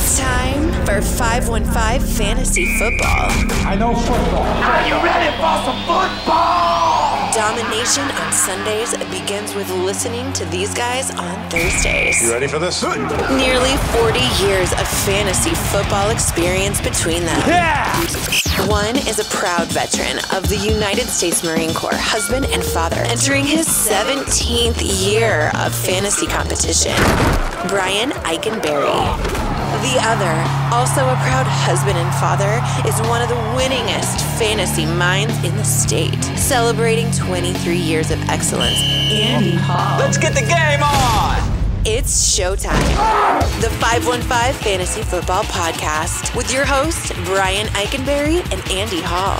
It's time for 515 Fantasy Football. I know football. Are you ready for some football? Domination on Sundays begins with listening to these guys on Thursdays. You ready for this? Nearly 40 years of fantasy football experience between them. Yeah! One is a proud veteran of the United States Marine Corps, husband and father, entering his 17th year of fantasy competition, Brian Eikenberry. The other, also a proud husband and father, is one of the winningest fantasy minds in the state, celebrating 23 years of excellence, Andy Hall. Let's get the game on! It's showtime. The 515 Fantasy Football Podcast with your hosts, Brian Eikenberry and Andy Hall.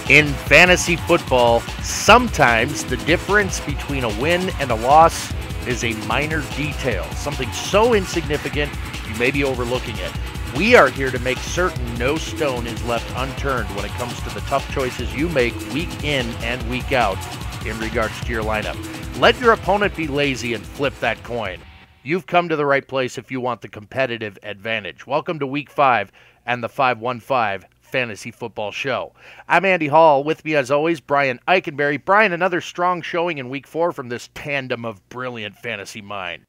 In fantasy football, sometimes the difference between a win and a loss is a minor detail, something so insignificant you may be overlooking it. We are here to make certain no stone is left unturned when it comes to the tough choices you make week in and week out in regards to your lineup. Let your opponent be lazy and flip that coin. You've come to the right place if you want the competitive advantage. Welcome to Week 5 and the 515 Fantasy Football Show. I'm Andy Hall. With me, as always, Brian Eikenberry. Brian, another strong showing in Week 4 from this tandem of brilliant fantasy mind.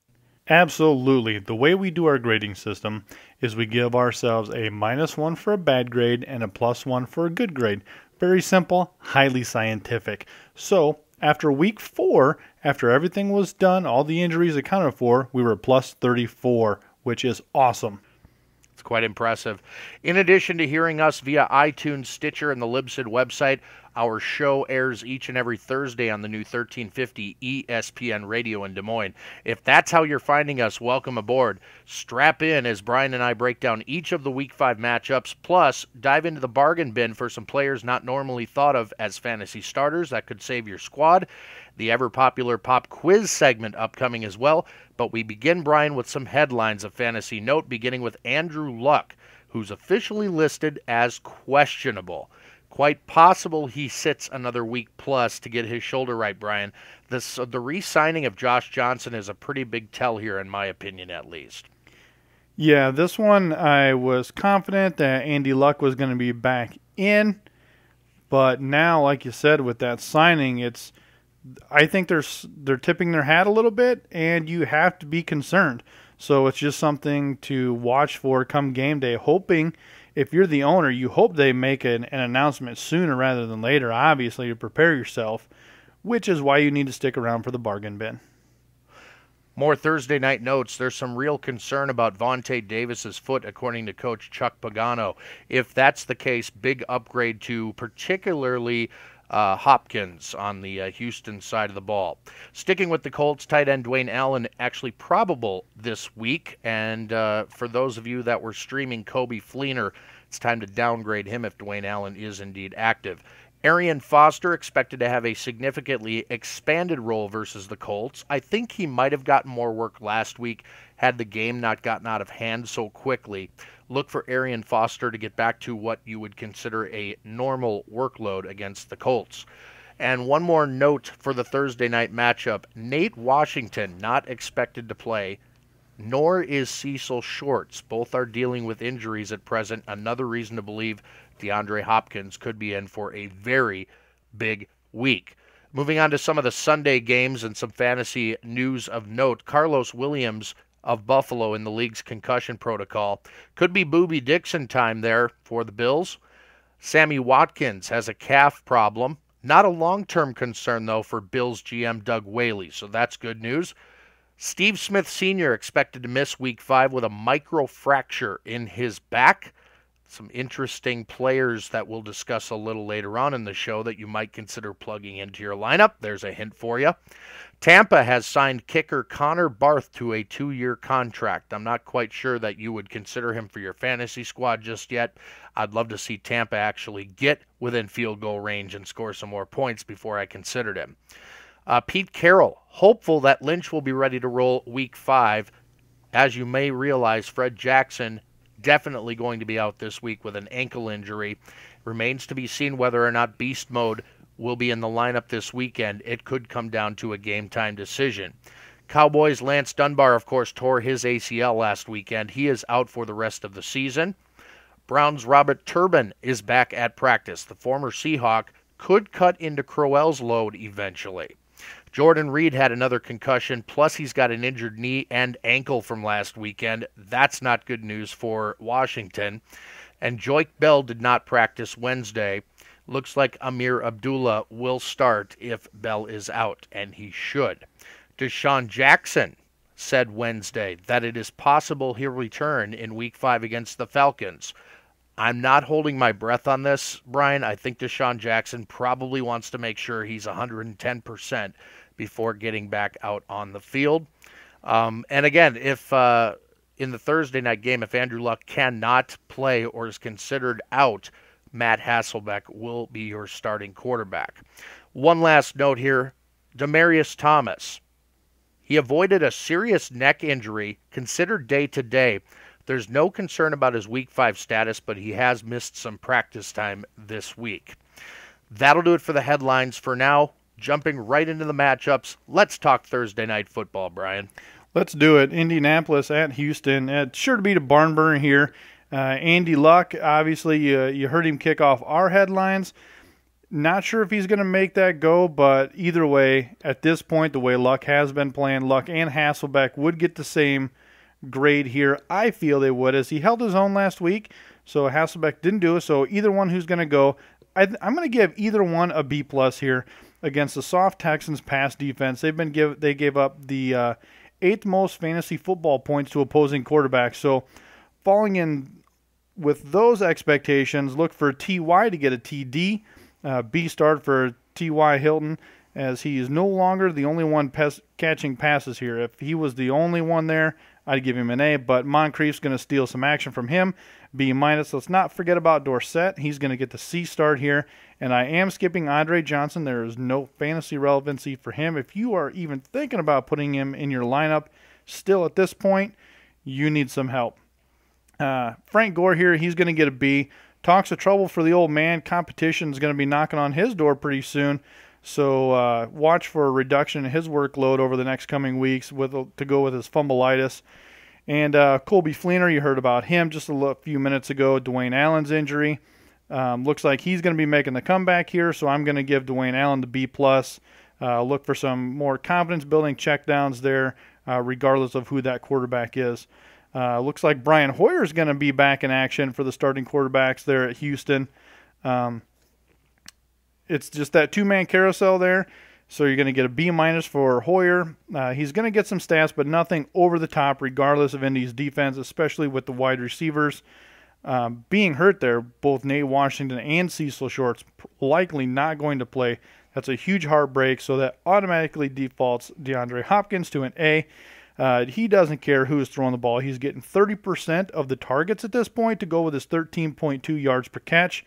Absolutely. The way we do our grading system is we give ourselves a -1 for a bad grade and a +1 for a good grade. Very simple, highly scientific. So, after Week 4, after everything was done, all the injuries accounted for, we were +34, which is awesome. It's quite impressive. In addition to hearing us via iTunes, Stitcher, and the Libsyn website, our show airs each and every Thursday on the new 1350 ESPN radio in Des Moines. If that's how you're finding us, welcome aboard. Strap in as Brian and I break down each of the Week 5 matchups, plus dive into the bargain bin for some players not normally thought of as fantasy starters that could save your squad. The ever-popular pop quiz segment upcoming as well. But we begin, Brian, with some headlines of fantasy note, beginning with Andrew Luck, who's officially listed as questionable. Quite possible he sits another week plus to get his shoulder right, Brian. The re-signing of Josh Johnson is a pretty big tell here, in my opinion, at least. Yeah, this one I was confident that Andy Luck was going to be back in. But now, like you said, with that signing, I think they're tipping their hat a little bit, and you have to be concerned. So it's just something to watch for come game day, hoping, if you're the owner, you hope they make an announcement sooner rather than later, obviously, to prepare yourself, which is why you need to stick around for the bargain bin. More Thursday night notes. There's some real concern about Vontae Davis's foot, according to Coach Chuck Pagano. If that's the case, big upgrade to particularly Hopkins on the Houston side of the ball. Sticking with the Colts, tight end Dwayne Allen actually probable this week. And for those of you that were streaming Kobe Fleener, it's time to downgrade him if Dwayne Allen is indeed active. Arian Foster expected to have a significantly expanded role versus the Colts. I think he might have gotten more work last week had the game not gotten out of hand so quickly. Look for Arian Foster to get back to what you would consider a normal workload against the Colts. And one more note for the Thursday night matchup. Nate Washington not expected to play, nor is Cecil Shorts. Both are dealing with injuries at present. Another reason to believe DeAndre Hopkins could be in for a very big week. Moving on to some of the Sunday games and some fantasy news of note. Carlos Williams of Buffalo in the league's concussion protocol. Could be Boobie Dixon time there for the Bills. Sammy Watkins has a calf problem. Not a long-term concern, though, for Bills GM Doug Whaley, so that's good news. Steve Smith Sr. expected to miss Week 5 with a microfracture in his back. Some interesting players that we'll discuss a little later on in the show that you might consider plugging into your lineup. There's a hint for you. Tampa has signed kicker Connor Barth to a 2-year contract. I'm not quite sure that you would consider him for your fantasy squad just yet. I'd love to see Tampa actually get within field goal range and score some more points before I considered him. Pete Carroll, hopeful that Lynch will be ready to roll Week 5. As you may realize, Fred Jackson definitely going to be out this week with an ankle injury. Remains to be seen whether or not Beast Mode will be in the lineup this weekend. It could come down to a game time decision. Cowboys' Lance Dunbar, of course, tore his ACL last weekend. He is out for the rest of the season. Browns' Robert Turbin is back at practice. The former Seahawk could cut into Crowell's load eventually. Jordan Reed had another concussion, plus he's got an injured knee and ankle from last weekend. That's not good news for Washington. And Joique Bell did not practice Wednesday. Looks like Amir Abdullah will start if Bell is out, and he should. Deshaun Jackson said Wednesday that it is possible he'll return in Week 5 against the Falcons. I'm not holding my breath on this, Brian. I think Deshaun Jackson probably wants to make sure he's 110% before getting back out on the field. And again, if in the Thursday night game, if Andrew Luck cannot play or is considered out, Matt Hasselbeck will be your starting quarterback. One last note here, Demaryius Thomas. He avoided a serious neck injury, considered day-to-day. There's no concern about his Week 5 status, but he has missed some practice time this week. That'll do it for the headlines for now. Jumping right into the matchups, let's talk Thursday night football, Brian. Let's do it. Indianapolis at Houston. It's sure to be the barn burner here. Andy Luck, obviously, you heard him kick off our headlines. Not sure if he's going to make that go, but either way, at this point, the way Luck has been playing, Luck and Hasselbeck would get the same grade here. I feel they would, as he held his own last week, so Hasselbeck didn't do it. So either one who's going to go, I'm going to give either one a B+ here against the soft Texans pass defense. They gave up the 8th most fantasy football points to opposing quarterbacks. So falling in with those expectations, look for TY to get a TD. B start for T.Y. Hilton, as he is no longer the only one catching passes here. If he was the only one there, I'd give him an A, but Moncrief's going to steal some action from him. B-. Let's not forget about Dorsett. He's going to get the C start here, and I am skipping Andre Johnson. There is no fantasy relevancy for him. If you are even thinking about putting him in your lineup still at this point, you need some help. Frank Gore here, he's going to get a B. Talks of trouble for the old man. Competition is going to be knocking on his door pretty soon. So watch for a reduction in his workload over the next coming weeks to go with his fumbleitis. And Colby Fleener, you heard about him just a few minutes ago. Dwayne Allen's injury. Looks like he's going to be making the comeback here, so I'm going to give Dwayne Allen the B+. Look for some more confidence-building checkdowns there, regardless of who that quarterback is. Looks like Brian Hoyer is going to be back in action for the starting quarterbacks there at Houston. It's just that two-man carousel there, so you're going to get a B- for Hoyer. He's going to get some stats, but nothing over the top, regardless of Indy's defense, especially with the wide receivers being hurt there. Both Nate Washington and Cecil Shorts likely not going to play. That's a huge heartbreak, so that automatically defaults DeAndre Hopkins to an A. He doesn't care who is throwing the ball. He's getting 30% of the targets at this point to go with his 13.2 yards per catch.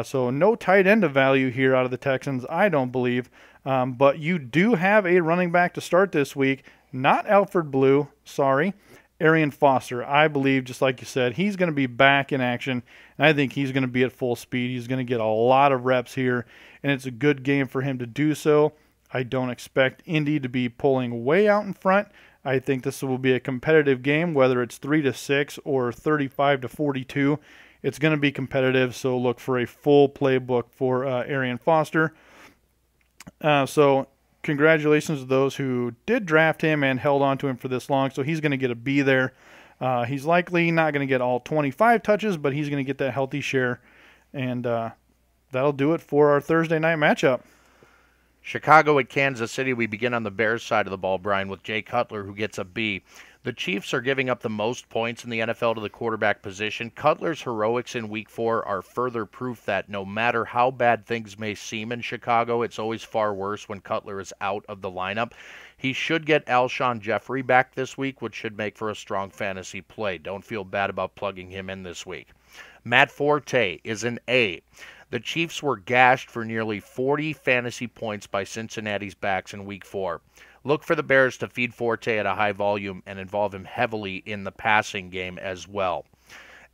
So no tight end of value here out of the Texans, I don't believe. But you do have a running back to start this week. Not Alfred Blue, sorry. Arian Foster. I believe, just like you said, he's going to be back in action. And I think he's going to be at full speed. He's going to get a lot of reps here. And it's a good game for him to do so. I don't expect Indy to be pulling way out in front. I think this will be a competitive game, whether it's 3-6 or 35-42. It's going to be competitive, so look for a full playbook for Arian Foster. So congratulations to those who did draft him and held on to him for this long. So he's going to get a B there. He's likely not going to get all 25 touches, but he's going to get that healthy share. And that'll do it for our Thursday night matchup. Chicago at Kansas City. We begin on the Bears side of the ball, Brian, with Jay Cutler, who gets a B. The Chiefs are giving up the most points in the NFL to the quarterback position. Cutler's heroics in Week 4 are further proof that no matter how bad things may seem in Chicago, it's always far worse when Cutler is out of the lineup. He should get Alshon Jeffrey back this week, which should make for a strong fantasy play. Don't feel bad about plugging him in this week. Matt Forte is an A. The Chiefs were gashed for nearly 40 fantasy points by Cincinnati's backs in Week 4. Look for the Bears to feed Forte at a high volume and involve him heavily in the passing game as well.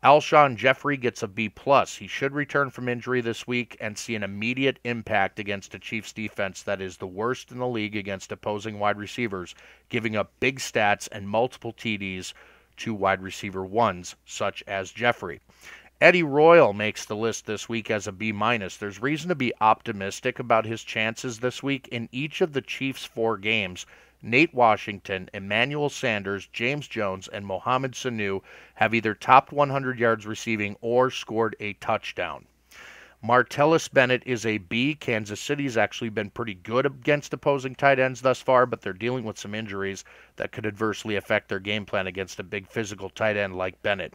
Alshon Jeffrey gets a B+. He should return from injury this week and see an immediate impact against a Chiefs defense that is the worst in the league against opposing wide receivers, giving up big stats and multiple TDs to wide receiver ones, such as Jeffrey. Eddie Royal makes the list this week as a B-. There's reason to be optimistic about his chances this week. In each of the Chiefs' 4 games, Nate Washington, Emmanuel Sanders, James Jones, and Mohamed Sanu have either topped 100 yards receiving or scored a touchdown. Martellus Bennett is a B. Kansas City's actually been pretty good against opposing tight ends thus far, but they're dealing with some injuries that could adversely affect their game plan against a big physical tight end like Bennett.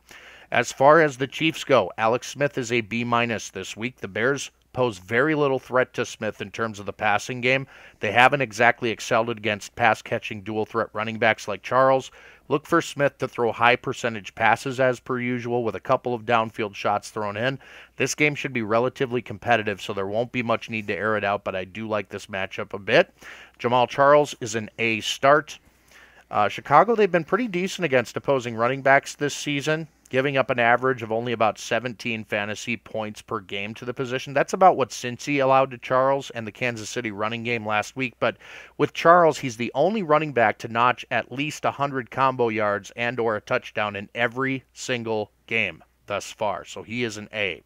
As far as the Chiefs go, Alex Smith is a B- this week. The Bears pose very little threat to Smith in terms of the passing game. They haven't exactly excelled against pass-catching dual-threat running backs like Charles. Look for Smith to throw high-percentage passes as per usual with a couple of downfield shots thrown in. This game should be relatively competitive, so there won't be much need to air it out, but I do like this matchup a bit. Jamal Charles is an A start. Chicago, they've been pretty decent against opposing running backs this season, giving up an average of only about 17 fantasy points per game to the position. That's about what Cincy allowed to Charles and the Kansas City running game last week. But with Charles, he's the only running back to notch at least 100 combo yards and or a touchdown in every single game thus far. So he is an A.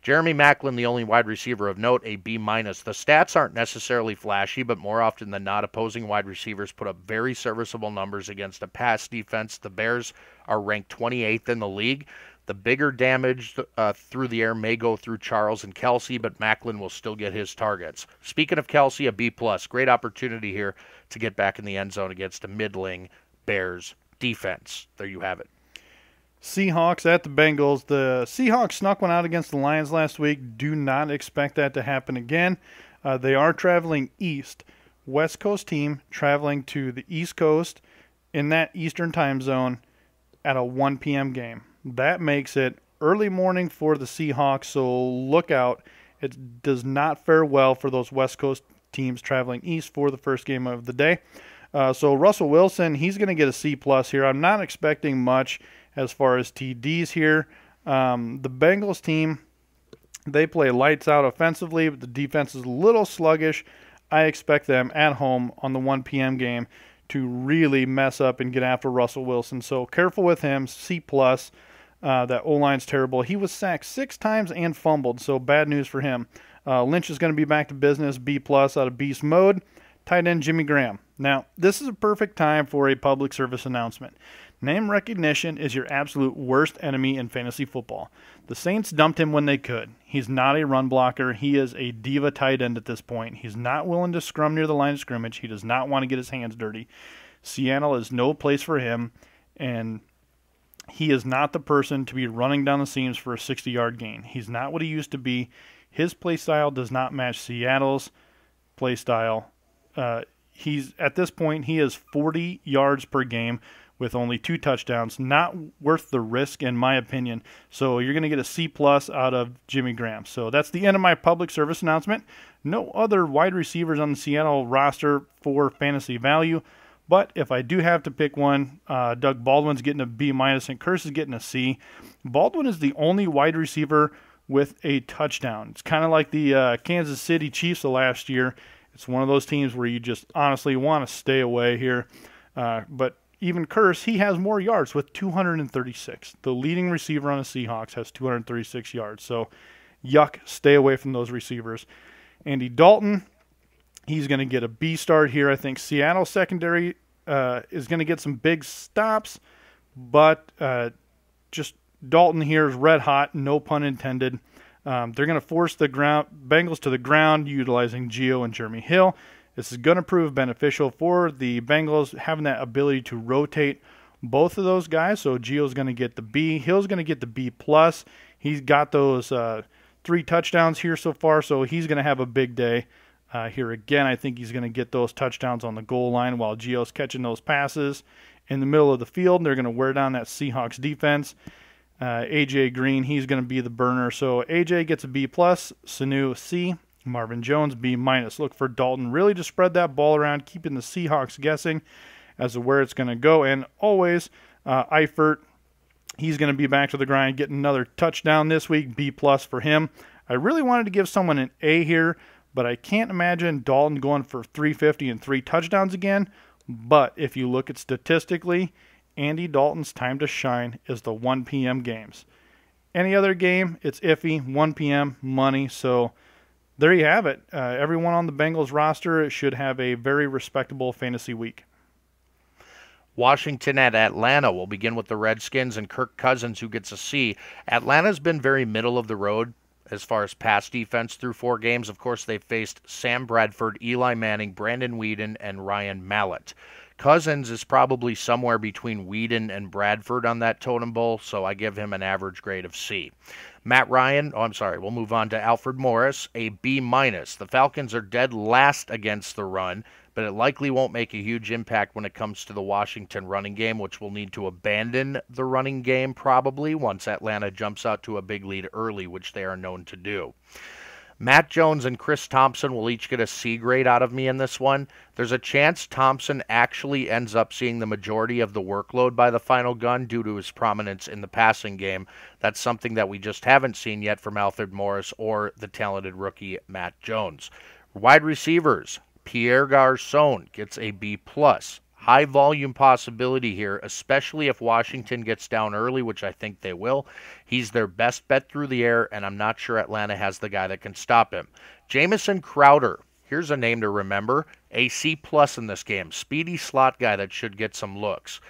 Jeremy Maclin, the only wide receiver of note, a B-. The stats aren't necessarily flashy, but more often than not, opposing wide receivers put up very serviceable numbers against a pass defense. The Bears are ranked 28th in the league. The bigger damage through the air may go through Charles and Kelsey, but Maclin will still get his targets. Speaking of Kelsey, a B+. Great opportunity here to get back in the end zone against a middling Bears defense. There you have it. Seahawks at the Bengals. The Seahawks snuck one out against the Lions last week. Do not expect that to happen again. They are traveling east. West Coast team traveling to the East Coast in that Eastern time zone at a 1 p.m. game. That makes it early morning for the Seahawks, so look out. It does not fare well for those West Coast teams traveling east for the first game of the day. So Russell Wilson, he's going to get a C+ here. I'm not expecting much as far as TDs here. The Bengals team, they play lights out offensively, but the defense is a little sluggish. I expect them at home on the 1 p.m. game to really mess up and get after Russell Wilson. So careful with him, C+. That O-line's terrible. He was sacked 6 times and fumbled, so bad news for him. Lynch is going to be back to business, B+ out of beast mode. Tight end Jimmy Graham. Now, this is a perfect time for a public service announcement. Name recognition is your absolute worst enemy in fantasy football. The Saints dumped him when they could. He's not a run blocker. He is a diva tight end at this point. He's not willing to scrum near the line of scrimmage. He does not want to get his hands dirty. Seattle is no place for him, and he is not the person to be running down the seams for a 60-yard gain. He's not what he used to be. His play style does not match Seattle's play style. He's at this point, he is 40 yards per game with only 2 touchdowns. Not worth the risk, in my opinion. So you're going to get a C+ out of Jimmy Graham. So that's the end of my public service announcement. No other wide receivers on the Seattle roster for fantasy value. But if I do have to pick one, Doug Baldwin's getting a B- and Kearse is getting a C. Baldwin is the only wide receiver with a touchdown. It's kind of like the Kansas City Chiefs of last year. It's one of those teams where you just honestly want to stay away here. But even Kearse, he has more yards with 236. The leading receiver on the Seahawks has 236 yards. So, yuck, stay away from those receivers. Andy Dalton, he's going to get a B start here. I think Seattle secondary is going to get some big stops, but just Dalton here is red hot, no pun intended. They're going to force the Bengals to the ground utilizing Gio and Jeremy Hill. This is going to prove beneficial for the Bengals, having that ability to rotate both of those guys. So Gio's going to get the B. Hill's going to get the B+. He's got those 3 touchdowns here so far, so he's going to have a big day here again. I think he's going to get those touchdowns on the goal line while Gio's catching those passes in the middle of the field. They're going to wear down that Seahawks defense. A.J. Green, he's going to be the burner. So A.J. gets a B+, Sanu C, Marvin Jones B-. Look for Dalton really to spread that ball around, keeping the Seahawks guessing as to where it's going to go. And always, Eifert, He's going to be back to the grind, getting another touchdown this week, B+ for him. I really wanted to give someone an A here, but I can't imagine Dalton going for 350 and 3 touchdowns again. But if you look at statistically, Andy Dalton's time to shine is the 1 p.m. games. Any other game, it's iffy, 1 p.m., money. So there you have it. Everyone on the Bengals roster should have a very respectable fantasy week. Washington at Atlanta. We'll begin with the Redskins and Kirk Cousins, who gets a C. Atlanta's been very middle of the road as far as pass defense through 4 games. Of course, they've faced Sam Bradford, Eli Manning, Brandon Weeden, and Ryan Mallett. Cousins is probably somewhere between Weeden and Bradford on that totem pole, so I give him an average grade of C. We'll move on to Alfred Morris, a B-. The Falcons are dead last against the run, but it likely won't make a huge impact when it comes to the Washington running game, which will need to abandon the running game probably once Atlanta jumps out to a big lead early, which they are known to do. Matt Jones and Chris Thompson will each get a C grade out of me in this one. There's a chance Thompson actually ends up seeing the majority of the workload by the final gun due to his prominence in the passing game. That's something that we just haven't seen yet from Alfred Morris or the talented rookie Matt Jones. Wide receivers, Pierre Garçon gets a B+. High volume possibility here, especially if Washington gets down early, which I think they will. He's their best bet through the air, and I'm not sure Atlanta has the guy that can stop him. Jamison Crowder, here's a name to remember, a C+ in this game. Speedy slot guy that should get some looks.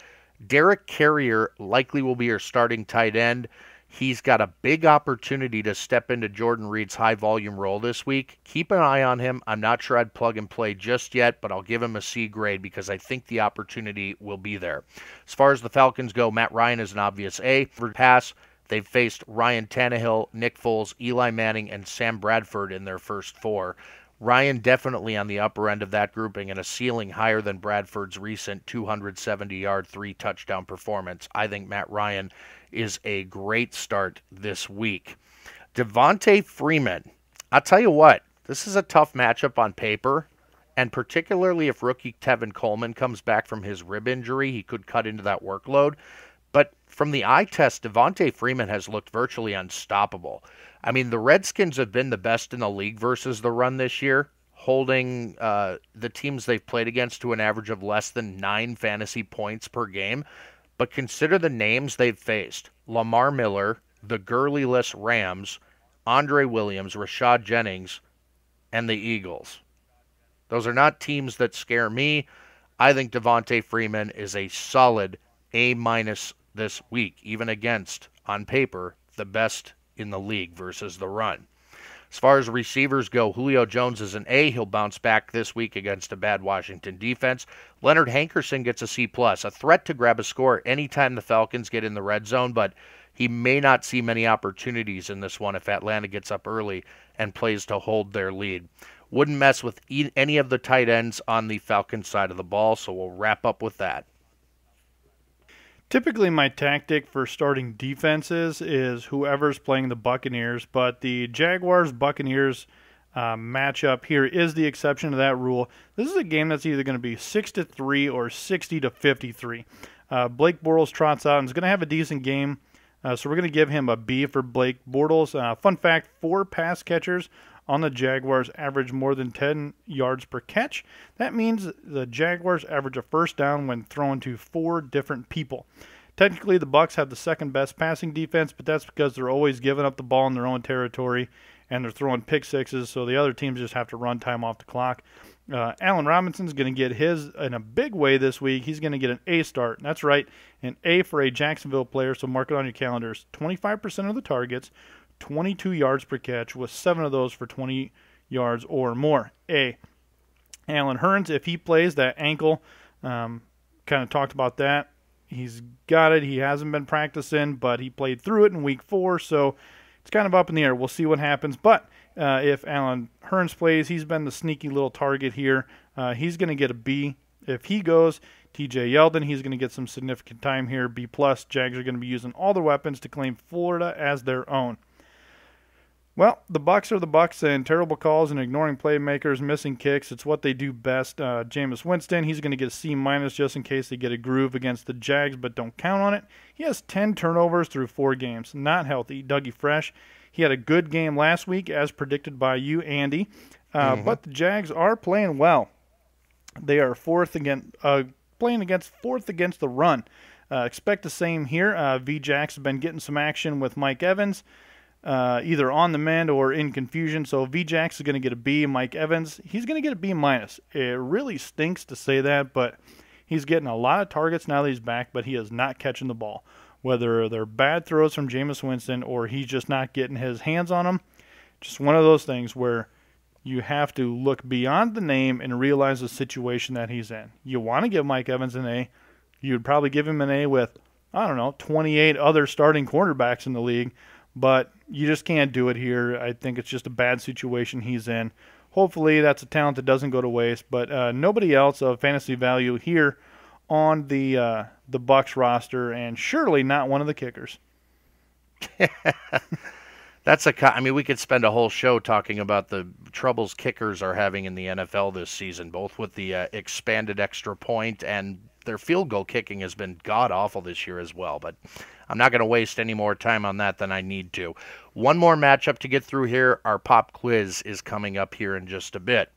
Derek Carrier likely will be your starting tight end. He's got a big opportunity to step into Jordan Reed's high-volume role this week. Keep an eye on him. I'm not sure I'd plug and play just yet, but I'll give him a C grade because I think the opportunity will be there. As far as the Falcons go, Matt Ryan is an obvious A. For pass, they've faced Ryan Tannehill, Nick Foles, Eli Manning, and Sam Bradford in their first 4. Ryan definitely on the upper end of that grouping and a ceiling higher than Bradford's recent 270-yard, 3-touchdown performance. I think Matt Ryan is a great start this week. Devontae Freeman, I'll tell you what, this is a tough matchup on paper, and particularly if rookie Tevin Coleman comes back from his rib injury, he could cut into that workload. But from the eye test, Devontae Freeman has looked virtually unstoppable. I mean, the Redskins have been the best in the league versus the run this year, holding the teams they've played against to an average of less than 9 fantasy points per game. But consider the names they've faced. Lamar Miller, the Gurley-less Rams, Andre Williams, Rashad Jennings, and the Eagles. Those are not teams that scare me. I think Devontae Freeman is a solid A- this week, even against, on paper, the best in the league versus the run. As far as receivers go, Julio Jones is an A. He'll bounce back this week against a bad Washington defense. Leonard Hankerson gets a C+, a threat to grab a score anytime the Falcons get in the red zone, but he may not see many opportunities in this one if Atlanta gets up early and plays to hold their lead. Wouldn't mess with any of the tight ends on the Falcons side of the ball, so we'll wrap up with that. Typically, my tactic for starting defenses is whoever's playing the Buccaneers, but the Jaguars-Buccaneers matchup here is the exception to that rule. This is a game that's either going to be 6-3 or 60-53. Blake Bortles trots out and is going to have a decent game, so we're going to give him a B for Blake Bortles. Fun fact, 4 pass catchers on the Jaguars average more than 10 yards per catch. That means the Jaguars average a first down when thrown to 4 different people. Technically, the Bucs have the second best passing defense, but that's because they're always giving up the ball in their own territory, and they're throwing pick sixes, so the other teams just have to run time off the clock. Allen Robinson's going to get his in a big way this week. He's going to get an A start. That's right, an A for a Jacksonville player, so mark it on your calendars. 25% of the targets, 22 yards per catch, with 7 of those for 20 yards or more. A. Allen Hurns, if he plays that ankle, kind of talked about that. He's got it. He hasn't been practicing, but he played through it in week 4, so it's kind of up in the air. We'll see what happens. But if Allen Hurns plays, he's been the sneaky little target here. He's going to get a B. If he goes, TJ Yeldon, he's going to get some significant time here. B+. Jags are going to be using all their weapons to claim Florida as their own. Well, the Bucks are the Bucks, and terrible calls and ignoring playmakers, missing kicks. It's what they do best. Jameis Winston, he's going to get a C- just in case they get a groove against the Jags, but don't count on it. He has 10 turnovers through 4 games. Not healthy. Dougie Fresh, he had a good game last week, as predicted by you, Andy. But the Jags are playing well. They are playing fourth against the run. Expect the same here. V-Jax has been getting some action with Mike Evans. Either on the mend or in confusion. So V-Jax is going to get a B. Mike Evans, he's going to get a B-. It really stinks to say that, but he's getting a lot of targets now that he's back, but he is not catching the ball. Whether they're bad throws from Jameis Winston or he's just not getting his hands on them, just one of those things where you have to look beyond the name and realize the situation that he's in. You want to give Mike Evans an A. You would probably give him an A with, 28 other starting quarterbacks in the league. But you just can't do it here. I think it's just a bad situation he's in. Hopefully that's a talent that doesn't go to waste. But nobody else of fantasy value here on the Bucs roster, and surely not one of the kickers. We could spend a whole show talking about the troubles kickers are having in the NFL this season, both with the expanded extra point and their field goal kicking has been god-awful this year as well. But I'm not going to waste any more time on that than I need to. One more matchup to get through here. Our pop quiz is coming up here in just a bit.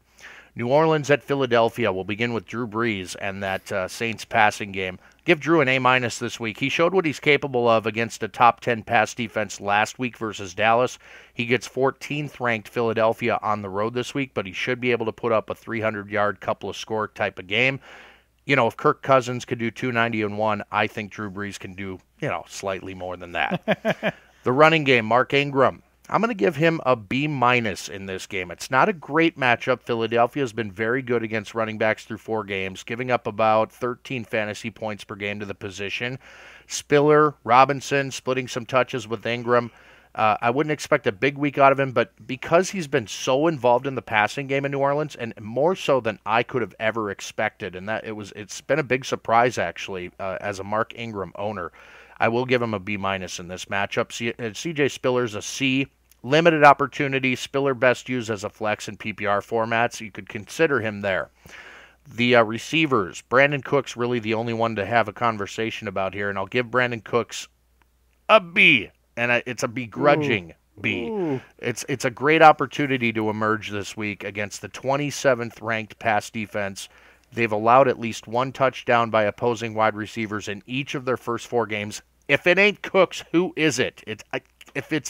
New Orleans at Philadelphia. We'll begin with Drew Brees and that Saints passing game. Give Drew an A- this week. He showed what he's capable of against a top 10 pass defense last week versus Dallas. He gets 14th ranked Philadelphia on the road this week, but he should be able to put up a 300-yard couple of score type of game. If Kirk Cousins could do 290-1, I think Drew Brees can do, slightly more than that. The running game, Mark Ingram. I'm going to give him a B- in this game. It's not a great matchup. Philadelphia has been very good against running backs through 4 games, giving up about 13 fantasy points per game to the position. Spiller, Robinson, splitting some touches with Ingram. I wouldn't expect a big week out of him, but because he's been so involved in the passing game in New Orleans, and more so than I could have ever expected, and it's been a big surprise actually as a Mark Ingram owner. I will give him a B- in this matchup. CJ Spiller's a C. Limited opportunity. Spiller best used as a flex in PPR formats. You could consider him there. The receivers, Brandon Cooks really the only one to have a conversation about here, and I'll give Brandon Cooks a B. And it's a begrudging B. Ooh. It's a great opportunity to emerge this week against the 27th ranked pass defense. They've allowed at least 1 touchdown by opposing wide receivers in each of their first 4 games. If it ain't Cooks, who is it?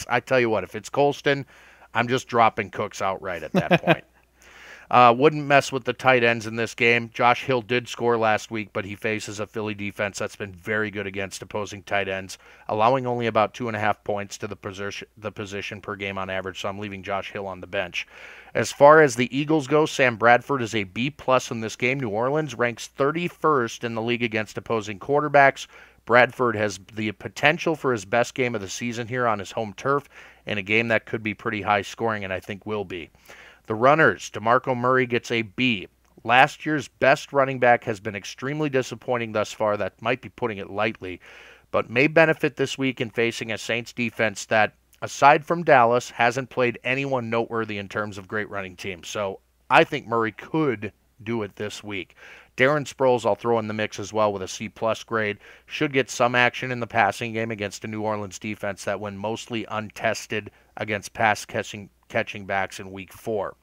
I tell you what, if it's Colston, I'm just dropping Cooks outright at that point. Wouldn't mess with the tight ends in this game. Josh Hill did score last week, but he faces a Philly defense that's been very good against opposing tight ends, allowing only about 2.5 points to the position per game on average, so I'm leaving Josh Hill on the bench. As far as the Eagles go, Sam Bradford is a B+ in this game. New Orleans ranks 31st in the league against opposing quarterbacks. Bradford has the potential for his best game of the season here on his home turf, in a game that could be pretty high scoring, and I think will be. The runners, DeMarco Murray gets a B. Last year's best running back has been extremely disappointing thus far. That might be putting it lightly, but may benefit this week in facing a Saints defense that, aside from Dallas, hasn't played anyone noteworthy in terms of great running teams. So I think Murray could do it this week. Darren Sproles I'll throw in the mix as well with a C+ grade. Should get some action in the passing game against a New Orleans defense that went mostly untested against pass catching backs in week 4.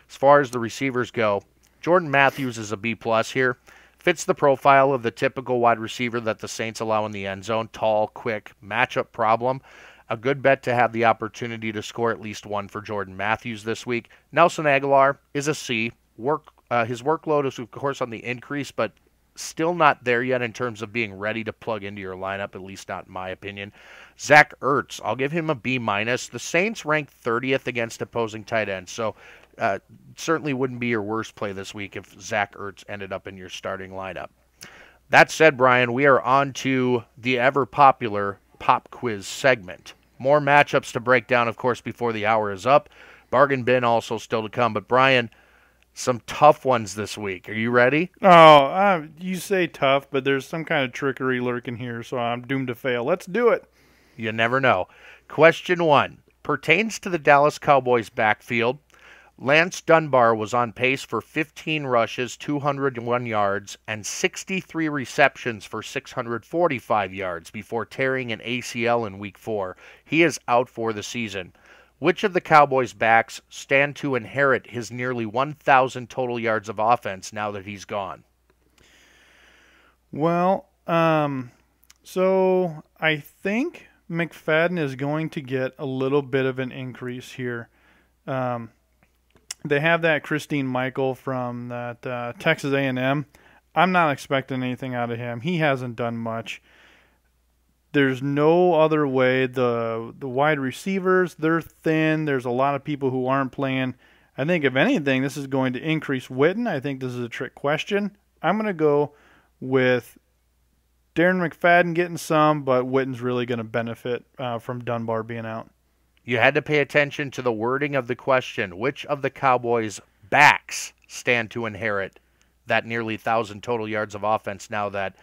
As far as the receivers go, Jordan Matthews is a B+ here. Fits the profile of the typical wide receiver that the Saints allow in the end zone. Tall, quick, matchup problem. A good bet to have the opportunity to score at least 1 for Jordan Matthews this week. Nelson Aguilar is a C. His workload is, of course, on the increase, but still not there yet in terms of being ready to plug into your lineup, at least not in my opinion. Zach Ertz, I'll give him a B-. The Saints ranked 30th against opposing tight ends, so certainly wouldn't be your worst play this week if Zach Ertz ended up in your starting lineup. That said, Brian, we are on to the ever-popular pop quiz segment. More matchups to break down, of course, before the hour is up. Bargain bin also still to come. But, Brian, some tough ones this week. Are you ready? Oh, you say tough, but there's some kind of trickery lurking here, so I'm doomed to fail. Let's do it. You never know. Question 1. pertains to the Dallas Cowboys backfield. Lance Dunbar was on pace for 15 rushes, 201 yards, and 63 receptions for 645 yards before tearing an ACL in Week 4. He is out for the season. Which of the Cowboys' backs stand to inherit his nearly 1,000 total yards of offense now that he's gone? Well, so I think McFadden is going to get a little bit of an increase here. They have that Christine Michael from that Texas A&M. I'm not expecting anything out of him. He hasn't done much. There's no other way. The wide receivers, they're thin. There's a lot of people who aren't playing. I think, if anything, this is going to increase Witten. I think this is a trick question. I'm going to go with Darren McFadden getting some, but Witten's really going to benefit from Dunbar being out. You had to pay attention to the wording of the question. Which of the Cowboys' backs stand to inherit that nearly 1,000 total yards of offense now that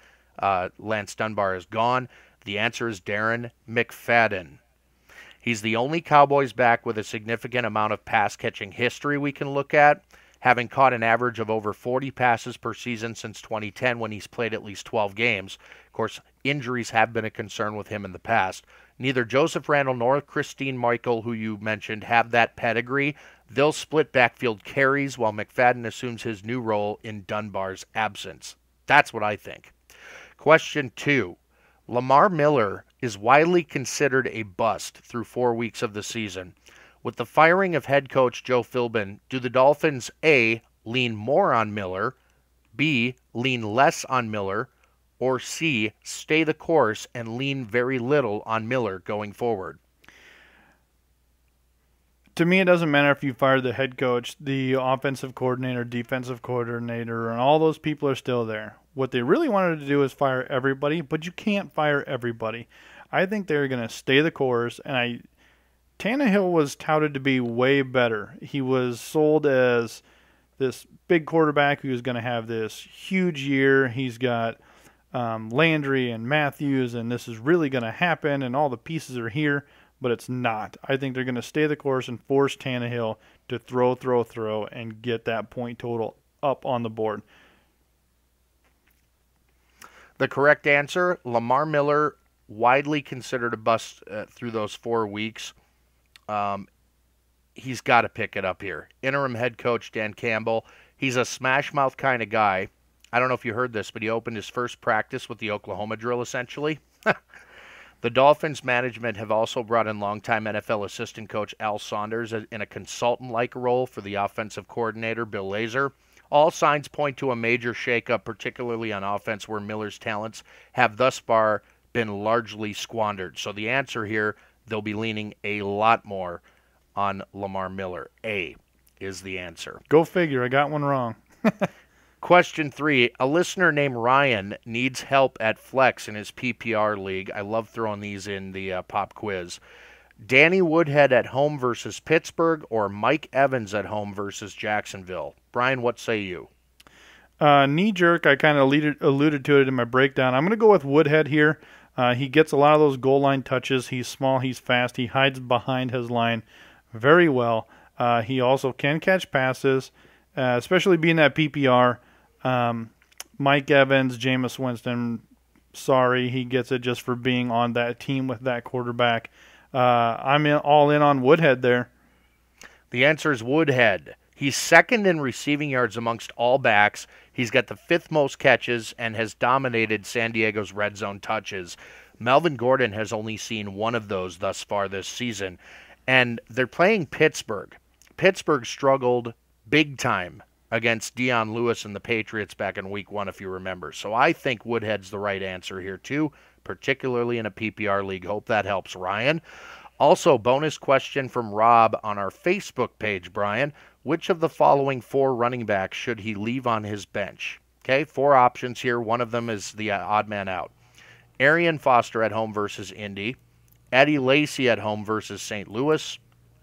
Lance Dunbar is gone? The answer is Darren McFadden. He's the only Cowboys back with a significant amount of pass-catching history we can look at, having caught an average of over 40 passes per season since 2010 when he's played at least 12 games. Of course, injuries have been a concern with him in the past. Neither Joseph Randall nor Christine Michael, who you mentioned, have that pedigree. They'll split backfield carries while McFadden assumes his new role in Dunbar's absence. That's what I think. Question 2. Lamar Miller is widely considered a bust through 4 weeks of the season. With the firing of head coach Joe Philbin, do the Dolphins A, lean more on Miller, B, lean less on Miller, or C, stay the course and lean very little on Miller going forward? To me, it doesn't matter if you fire the head coach, the offensive coordinator, defensive coordinator, and all those people are still there. What they really wanted to do is fire everybody, but you can't fire everybody. I think they're going to stay the course, and Tannehill was touted to be way better. He was sold as this big quarterback who was going to have this huge year. He's got Landry and Matthews, and this is really going to happen, and all the pieces are here, but it's not. I think they're going to stay the course and force Tannehill to throw, and get that point total up on the board. The correct answer, Lamar Miller, widely considered a bust through those 4 weeks. He's got to pick it up here. Interim head coach Dan Campbell, he's a smash mouth kind of guy. I don't know if you heard this, but he opened his first practice with the Oklahoma drill, essentially. The Dolphins management have also brought in longtime NFL assistant coach Al Saunders in a consultant-like role for the offensive coordinator, Bill Lazor. All signs point to a major shakeup, particularly on offense, where Miller's talents have thus far been largely squandered. So the answer here, they'll be leaning a lot more on Lamar Miller. A is the answer. Go figure. I got one wrong. Question 3. A listener named Ryan needs help at flex in his PPR league. I love throwing these in the pop quiz. Danny Woodhead at home versus Pittsburgh or Mike Evans at home versus Jacksonville? Brian, what say you? Knee-jerk, I kind of alluded to it in my breakdown. I'm going to go with Woodhead here. He gets a lot of those goal line touches. He's small, he's fast. He hides behind his line very well. He also can catch passes, especially being that PPR. Mike Evans, Jameis Winston, sorry, he gets it just for being on that team with that quarterback. I'm all in on Woodhead there. The answer is Woodhead. He's second in receiving yards amongst all backs. He's got the 5th most catches and has dominated San Diego's red zone touches. Melvin Gordon has only seen one of those thus far this season. And they're playing Pittsburgh. Pittsburgh struggled big time against Dion Lewis and the Patriots back in Week 1, if you remember. So I think Woodhead's the right answer here, too, particularly in a PPR league. Hope that helps, Ryan. Also, bonus question from Rob on our Facebook page, Brian. Which of the following 4 running backs should he leave on his bench? Okay, 4 options here. One of them is the odd man out. Arian Foster at home versus Indy. Eddie Lacy at home versus St. Louis.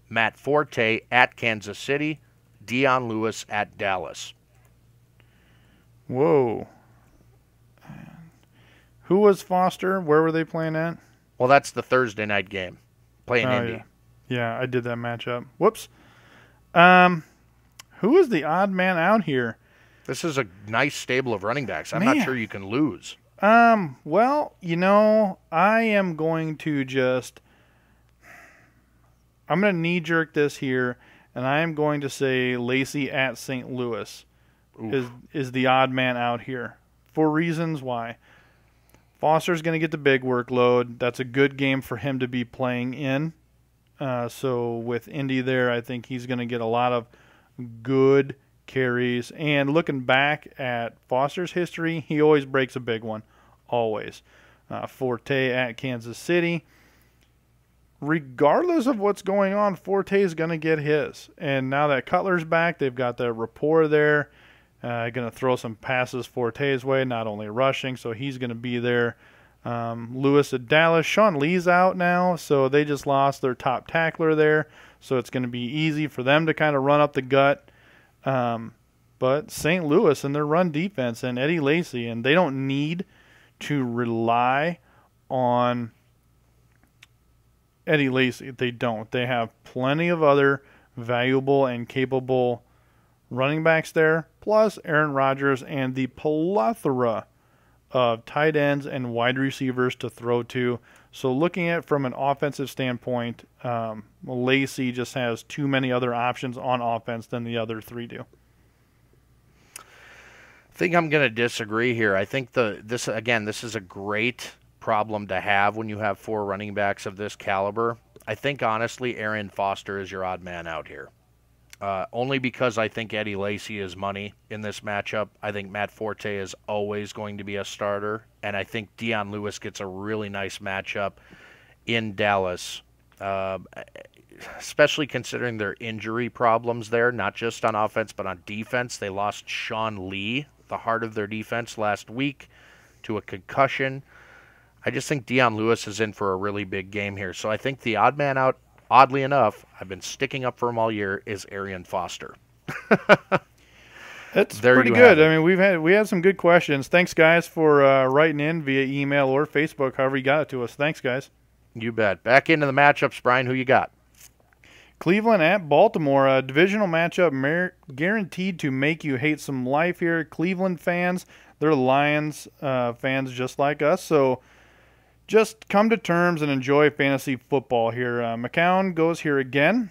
Matt Forte at Kansas City. Dion Lewis at Dallas. Whoa. Who was Foster? Where were they playing at? Well, that's the Thursday night game. Playing Indy. Yeah, I did that matchup. Whoops. Who is the odd man out here? This is a nice stable of running backs. I'm Man. not sure you can lose. Well, I am going to I'm going to knee-jerk this here, and I am going to say Lacey at St. Louis is the odd man out here. For reasons why. Foster's going to get the big workload. That's a good game for him to be playing in. So with Indy there, I think he's going to get a lot of good carries. And looking back at Foster's history, he always breaks a big one. Always. Forte at Kansas City. Regardless of what's going on, Forte is going to get his. And now that Cutler's back, they've got the rapport there. Going to throw some passes Forte's way, not only rushing, so he's going to be there. Lewis at Dallas. Sean Lee's out now, so they just lost their top tackler there. So it's going to be easy for them to kind of run up the gut. But St. Louis and their run defense and Eddie Lacy, and they don't need to rely on Eddie Lacy. They don't. They have plenty of other valuable and capable running backs there, plus Aaron Rodgers and the plethora of tight ends and wide receivers to throw to. So looking at it from an offensive standpoint, Lacy just has too many other options on offense than the other three do. I think I'm going to disagree here. I think this is a great problem to have when you have four running backs of this caliber. I think, honestly, Arian Foster is your odd man out here. Only because I think Eddie Lacy is money in this matchup. I think Matt Forte is always going to be a starter. And I think Dion Lewis gets a really nice matchup in Dallas, especially considering their injury problems there, not just on offense but on defense. They lost Sean Lee, the heart of their defense, last week to a concussion. I just think Dion Lewis is in for a really big game here. So I think the odd man out, oddly enough, I've been sticking up for him all year, is Arian Foster. That's pretty good. I mean, we had some good questions. Thanks, guys, for writing in via email or Facebook, however you got it to us. Thanks, guys. You bet. Back into the matchups, Brian. Who you got? Cleveland at Baltimore, a divisional matchup guaranteed to make you hate some life here. Cleveland fans, they're Lions fans just like us, so just come to terms and enjoy fantasy football here. McCown goes here again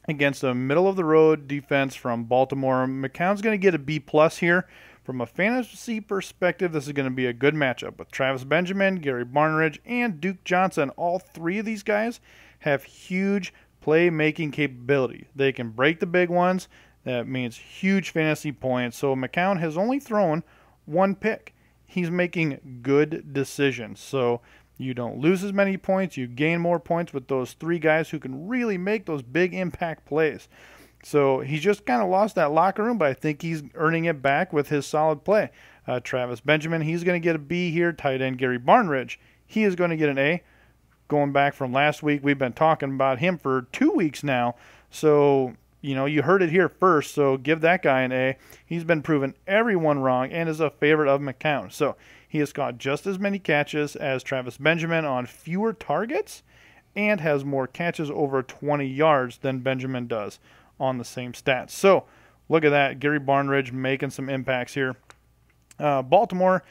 against a middle-of-the-road defense from Baltimore. McCown's going to get a B+ here. From a fantasy perspective, this is going to be a good matchup with Travis Benjamin, Gary Barnidge, and Duke Johnson. All three of these guys have huge playmaking capability. They can break the big ones. That means huge fantasy points. So McCown has only thrown one pick. He's making good decisions. So you don't lose as many points. You gain more points with those three guys who can really make those big impact plays. So he's just kind of lost that locker room, but I think he's earning it back with his solid play. Travis Benjamin, he's going to get a B here. Tight end Gary Barnidge, he is going to get an A. Going back from last week, we've been talking about him for 2 weeks now. So, you heard it here first, so give that guy an A. He's been proving everyone wrong and is a favorite of McCown. So he has caught just as many catches as Travis Benjamin on fewer targets and has more catches over 20 yards than Benjamin does on the same stats. So look at that. Gary Barnidge making some impacts here. Baltimore,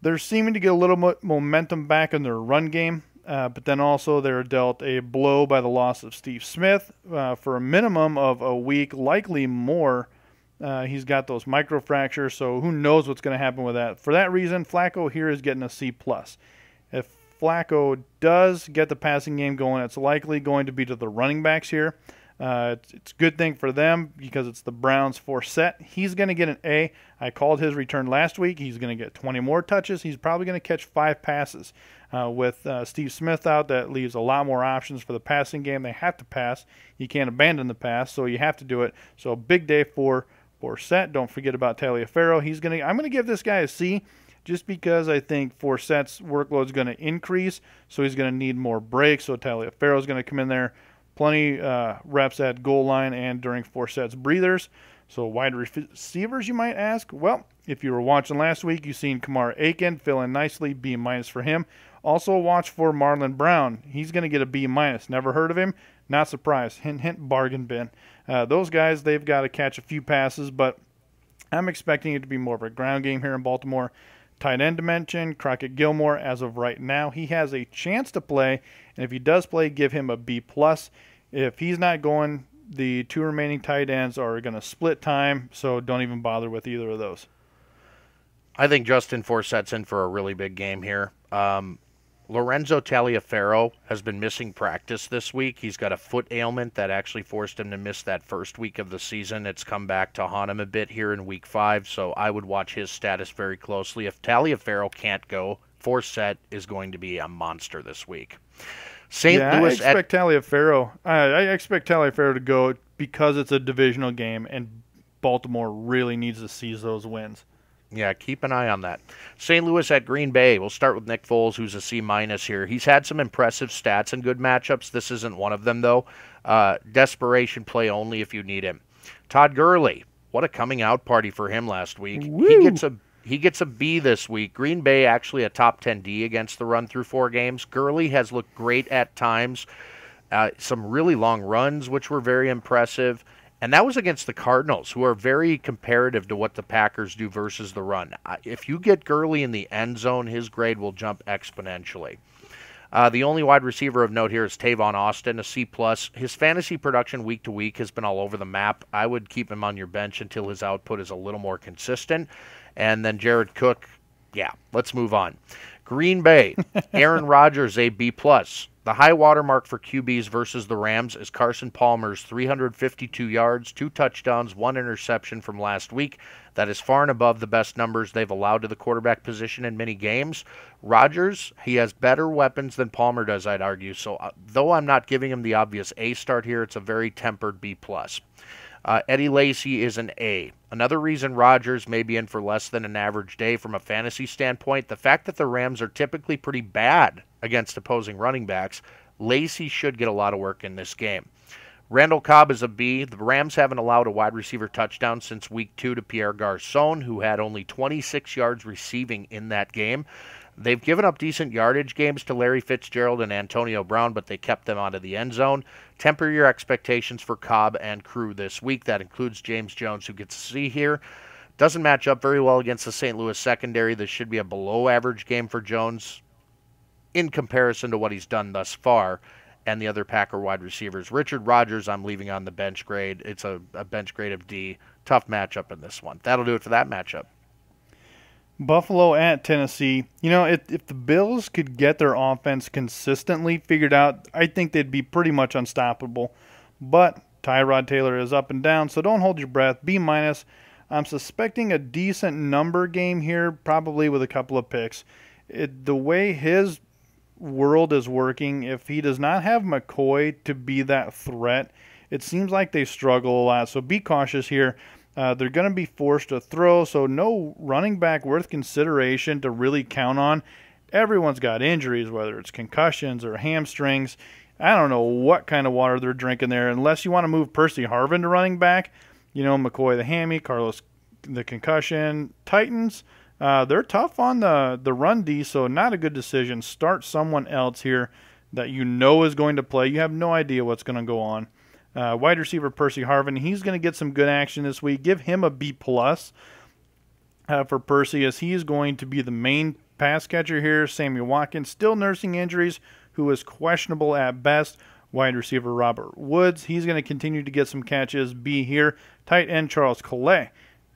they're seeming to get a little momentum back in their run game. But then also they're dealt a blow by the loss of Steve Smith for a minimum of a week, likely more. He's got those microfractures, so who knows what's going to happen with that. For that reason, Flacco here is getting a C+. If Flacco does get the passing game going, it's likely going to be to the running backs here. It's a good thing for them because it's the Browns' Forsett. He's going to get an A. I called his return last week. He's going to get 20 more touches. He's probably going to catch 5 passes. With Steve Smith out, that leaves a lot more options for the passing game. They have to pass. You can't abandon the pass, so you have to do it. So big day for Forsett. Don't forget about Taliaferro. I'm going to give this guy a C just because I think Forsett's workload is going to increase, so he's going to need more breaks. So Taliaferro is going to come in there. Plenty reps at goal line and during Forsett's breathers. So wide receivers, you might ask. Well, if you were watching last week, you've seen Kamar Aiken fill in nicely, B- for him. Also watch for Marlon Brown. He's going to get a B-. Never heard of him. Not surprised. Hint, hint, bargain bin. Those guys, they've got to catch a few passes, but I'm expecting it to be more of a ground game here in Baltimore. Tight end dimension, Crockett Gilmore, as of right now, he has a chance to play, and if he does play, give him a B+. If he's not going, the two remaining tight ends are going to split time, so don't even bother with either of those. I think Justin Forsett's in for a really big game here. Lorenzo Taliaferro has been missing practice this week. He's got a foot ailment that actually forced him to miss that first week of the season. It's come back to haunt him a bit here in week 5, so I would watch his status very closely. If Taliaferro can't go, Forsett is going to be a monster this week. St. Louis I expect Taliaferro to go because it's a divisional game, and Baltimore really needs to seize those wins. Yeah, keep an eye on that. St. Louis at Green Bay. We'll start with Nick Foles, who's a C- here. He's had some impressive stats and good matchups. This isn't one of them, though. Desperation play only if you need him. Todd Gurley. What a coming out party for him last week. Woo. He gets a B this week. Green Bay actually a top 10 D against the run through 4 games. Gurley has looked great at times. Some really long runs, which were very impressive. And that was against the Cardinals, who are very comparative to what the Packers do versus the run. If you get Gurley in the end zone, his grade will jump exponentially. The only wide receiver of note here is Tavon Austin, a C+. His fantasy production week to week has been all over the map. I would keep him on your bench until his output is a little more consistent. And then Jared Cook, yeah, let's move on. Green Bay, Aaron Rodgers, a B+. The high water mark for QBs versus the Rams is Carson Palmer's 352 yards, 2 touchdowns, 1 interception from last week. That is far and above the best numbers they've allowed to the quarterback position in many games. Rodgers, he has better weapons than Palmer does, I'd argue. So though I'm not giving him the obvious A start here, it's a very tempered B+. Eddie Lacy is an A. Another reason Rodgers may be in for less than an average day from a fantasy standpoint, the fact that the Rams are typically pretty bad against opposing running backs, Lacy should get a lot of work in this game. Randall Cobb is a B. The Rams haven't allowed a wide receiver touchdown since week 2 to Pierre Garçon, who had only 26 yards receiving in that game. They've given up decent yardage games to Larry Fitzgerald and Antonio Brown, but they kept them out of the end zone. Temper your expectations for Cobb and crew this week. That includes James Jones, who gets a C here. Doesn't match up very well against the St. Louis secondary. This should be a below-average game for Jones in comparison to what he's done thus far and the other Packer wide receivers. Richard Rodgers, I'm leaving on the bench grade. It's a bench grade of D. Tough matchup in this one. That'll do it for that matchup. Buffalo at Tennessee. You know, if the Bills could get their offense consistently figured out, I think they'd be pretty much unstoppable. But Tyrod Taylor is up and down, so don't hold your breath. B-. I'm suspecting a decent number game here, probably with a couple of picks. The way his world is working, if he does not have McCoy to be that threat, it seems like they struggle a lot. So be cautious here. They're going to be forced to throw, so no running back worth consideration to really count on. Everyone's got injuries, whether it's concussions or hamstrings. I don't know what kind of water they're drinking there, unless you want to move Percy Harvin to running back. You know, McCoy the hammy, Carlos the concussion. Titans, they're tough on the run D, so not a good decision. Start someone else here that you know is going to play. You have no idea what's going to go on. Wide receiver Percy Harvin, he's going to get some good action this week. Give him a B+ for Percy, as he is going to be the main pass catcher here. Sammy Watkins, still nursing injuries, who is questionable at best. Wide receiver Robert Woods, he's going to continue to get some catches. B here. Tight end Charles Collet.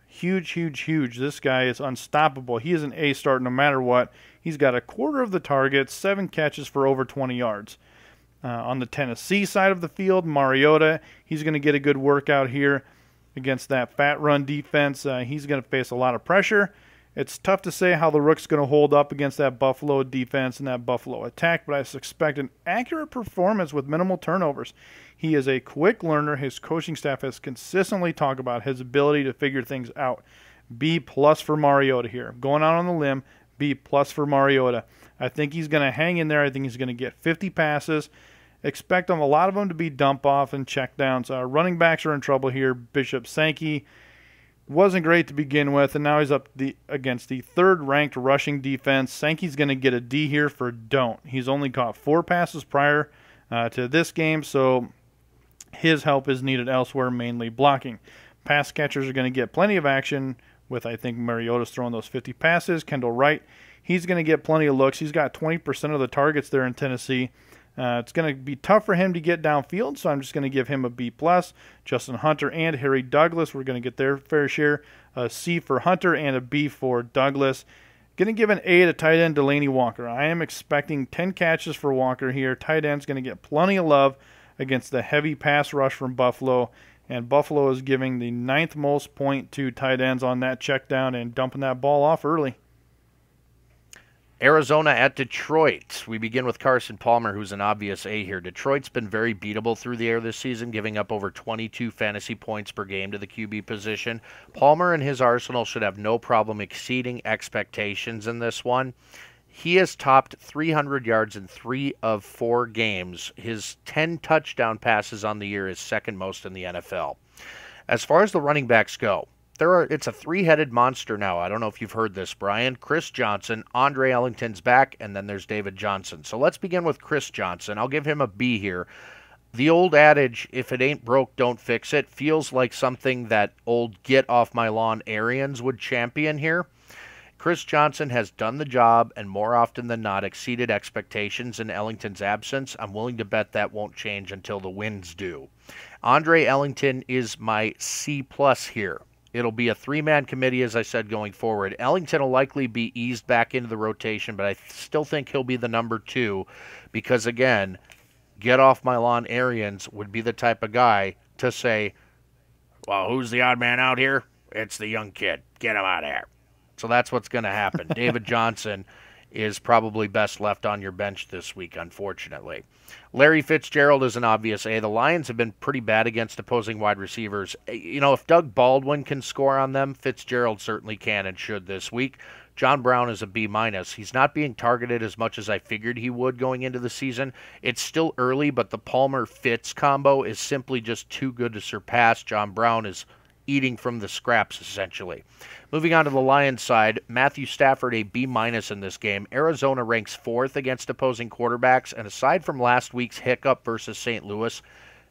Huge. This guy is unstoppable. He is an A start no matter what. He's got a quarter of the targets, 7 catches for over 20 yards. On the Tennessee side of the field, Mariota, he's going to get a good workout here against that fat run defense. He's going to face a lot of pressure. It's tough to say how the Rook's going to hold up against that Buffalo defense and that Buffalo attack, but I expect an accurate performance with minimal turnovers. He is a quick learner. His coaching staff has consistently talked about his ability to figure things out. B+ for Mariota here. Going out on the limb, B+ for Mariota. I think he's going to hang in there. I think he's going to get 50 passes. Expect a lot of them to be dump off and check downs. Running backs are in trouble here. Bishop Sankey wasn't great to begin with, and now he's up against the third-ranked rushing defense. Sankey's going to get a D here for don't. He's only caught 4 passes prior to this game, so his help is needed elsewhere, mainly blocking. Pass catchers are going to get plenty of action with, I think, Mariota's throwing those 50 passes. Kendall Wright, he's going to get plenty of looks. He's got 20% of the targets there in Tennessee. It's going to be tough for him to get downfield, so I'm just going to give him a B+. Justin Hunter and Harry Douglas, we're going to get their fair share. A C for Hunter and a B for Douglas. Going to give an A to tight end Delaney Walker. I am expecting 10 catches for Walker here. Tight end's going to get plenty of love against the heavy pass rush from Buffalo. And Buffalo is giving the 9th most point to tight ends on that check down and dumping that ball off early. Arizona at Detroit. We begin with Carson Palmer, who's an obvious A here. Detroit's been very beatable through the air this season, giving up over 22 fantasy points per game to the QB position. Palmer and his arsenal should have no problem exceeding expectations in this one. He has topped 300 yards in 3 of 4 games. His 10 touchdown passes on the year is second most in the NFL. As far as the running backs go, it's a 3-headed monster now. I don't know if you've heard this, Brian. Chris Johnson, Andre Ellington's back, and then there's David Johnson. So let's begin with Chris Johnson. I'll give him a B here. The old adage, if it ain't broke, don't fix it, feels like something that old get-off-my-lawn Arians would champion here. Chris Johnson has done the job and more often than not exceeded expectations in Ellington's absence. I'm willing to bet that won't change until the wins do. Andre Ellington is my C+ here. It'll be a 3-man committee, as I said, going forward. Ellington will likely be eased back into the rotation, but I still think he'll be the number 2 because, again, get-off-my-lawn Arians would be the type of guy to say, well, who's the odd man out here? It's the young kid. Get him out of here. So that's what's going to happen. David Johnson is probably best left on your bench this week, unfortunately. Larry Fitzgerald is an obvious A. The Lions have been pretty bad against opposing wide receivers. You know, if Doug Baldwin can score on them, Fitzgerald certainly can and should this week. John Brown is a B-. He's not being targeted as much as I figured he would going into the season. It's still early, but the Palmer-Fitz combo is simply just too good to surpass. John Brown is eating from the scraps, essentially. Moving on to the Lions side, Matthew Stafford, a B- in this game. Arizona ranks 4th against opposing quarterbacks, and aside from last week's hiccup versus St. Louis,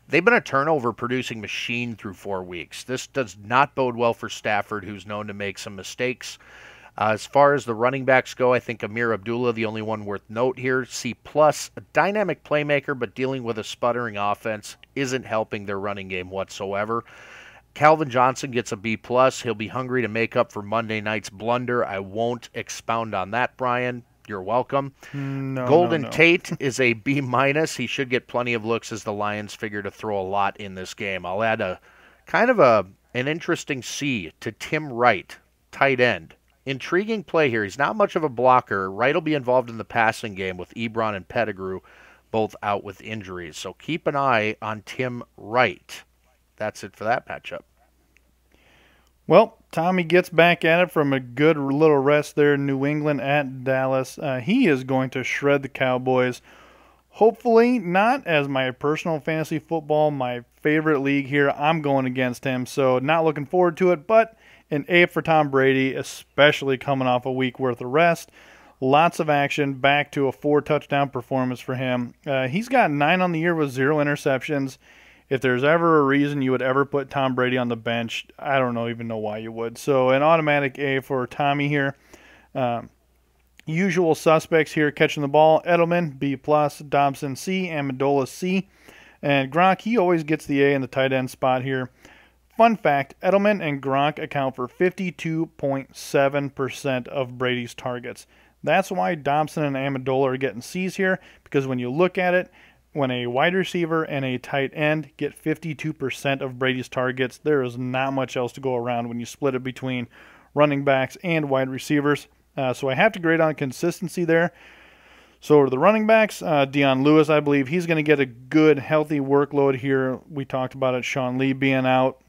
they've been a turnover-producing machine through 4 weeks. This does not bode well for Stafford, who's known to make some mistakes. As far as the running backs go, I think Amir Abdullah, the only one worth note here. C+, a dynamic playmaker, but dealing with a sputtering offense isn't helping their running game whatsoever. Calvin Johnson gets a B+. He'll be hungry to make up for Monday night's blunder. I won't expound on that, Brian. You're welcome. Golden Tate is a B-. He should get plenty of looks as the Lions figure to throw a lot in this game. I'll add a kind of an interesting C to Tim Wright, tight end. Intriguing play here. He's not much of a blocker. Wright will be involved in the passing game with Ebron and Pettigrew both out with injuries. So keep an eye on Tim Wright. That's it for that matchup. Well, Tommy gets back at it from a good little rest there in New England at Dallas. He is going to shred the Cowboys. Hopefully not as my personal fantasy football, my favorite league here. I'm going against him, so not looking forward to it, but an A for Tom Brady, especially coming off a week worth of rest. Lots of action, back to a 4-touchdown performance for him. He's got 9 on the year with 0 interceptions. If there's ever a reason you would ever put Tom Brady on the bench, I don't even know why you would. So an automatic A for Tommy here. Usual suspects here catching the ball. Edelman, B+, Dobson, C, Amendola, C. And Gronk, he always gets the A in the tight end spot here. Fun fact, Edelman and Gronk account for 52.7% of Brady's targets. That's why Dobson and Amendola are getting C's here, because when you look at it, when a wide receiver and a tight end get 52% of Brady's targets, there is not much else to go around when you split it between running backs and wide receivers. So I have to grade on consistency there. So the running backs, Deion Lewis, I believe he's going to get a good, healthy workload here. We talked about it, Sean Lee being out,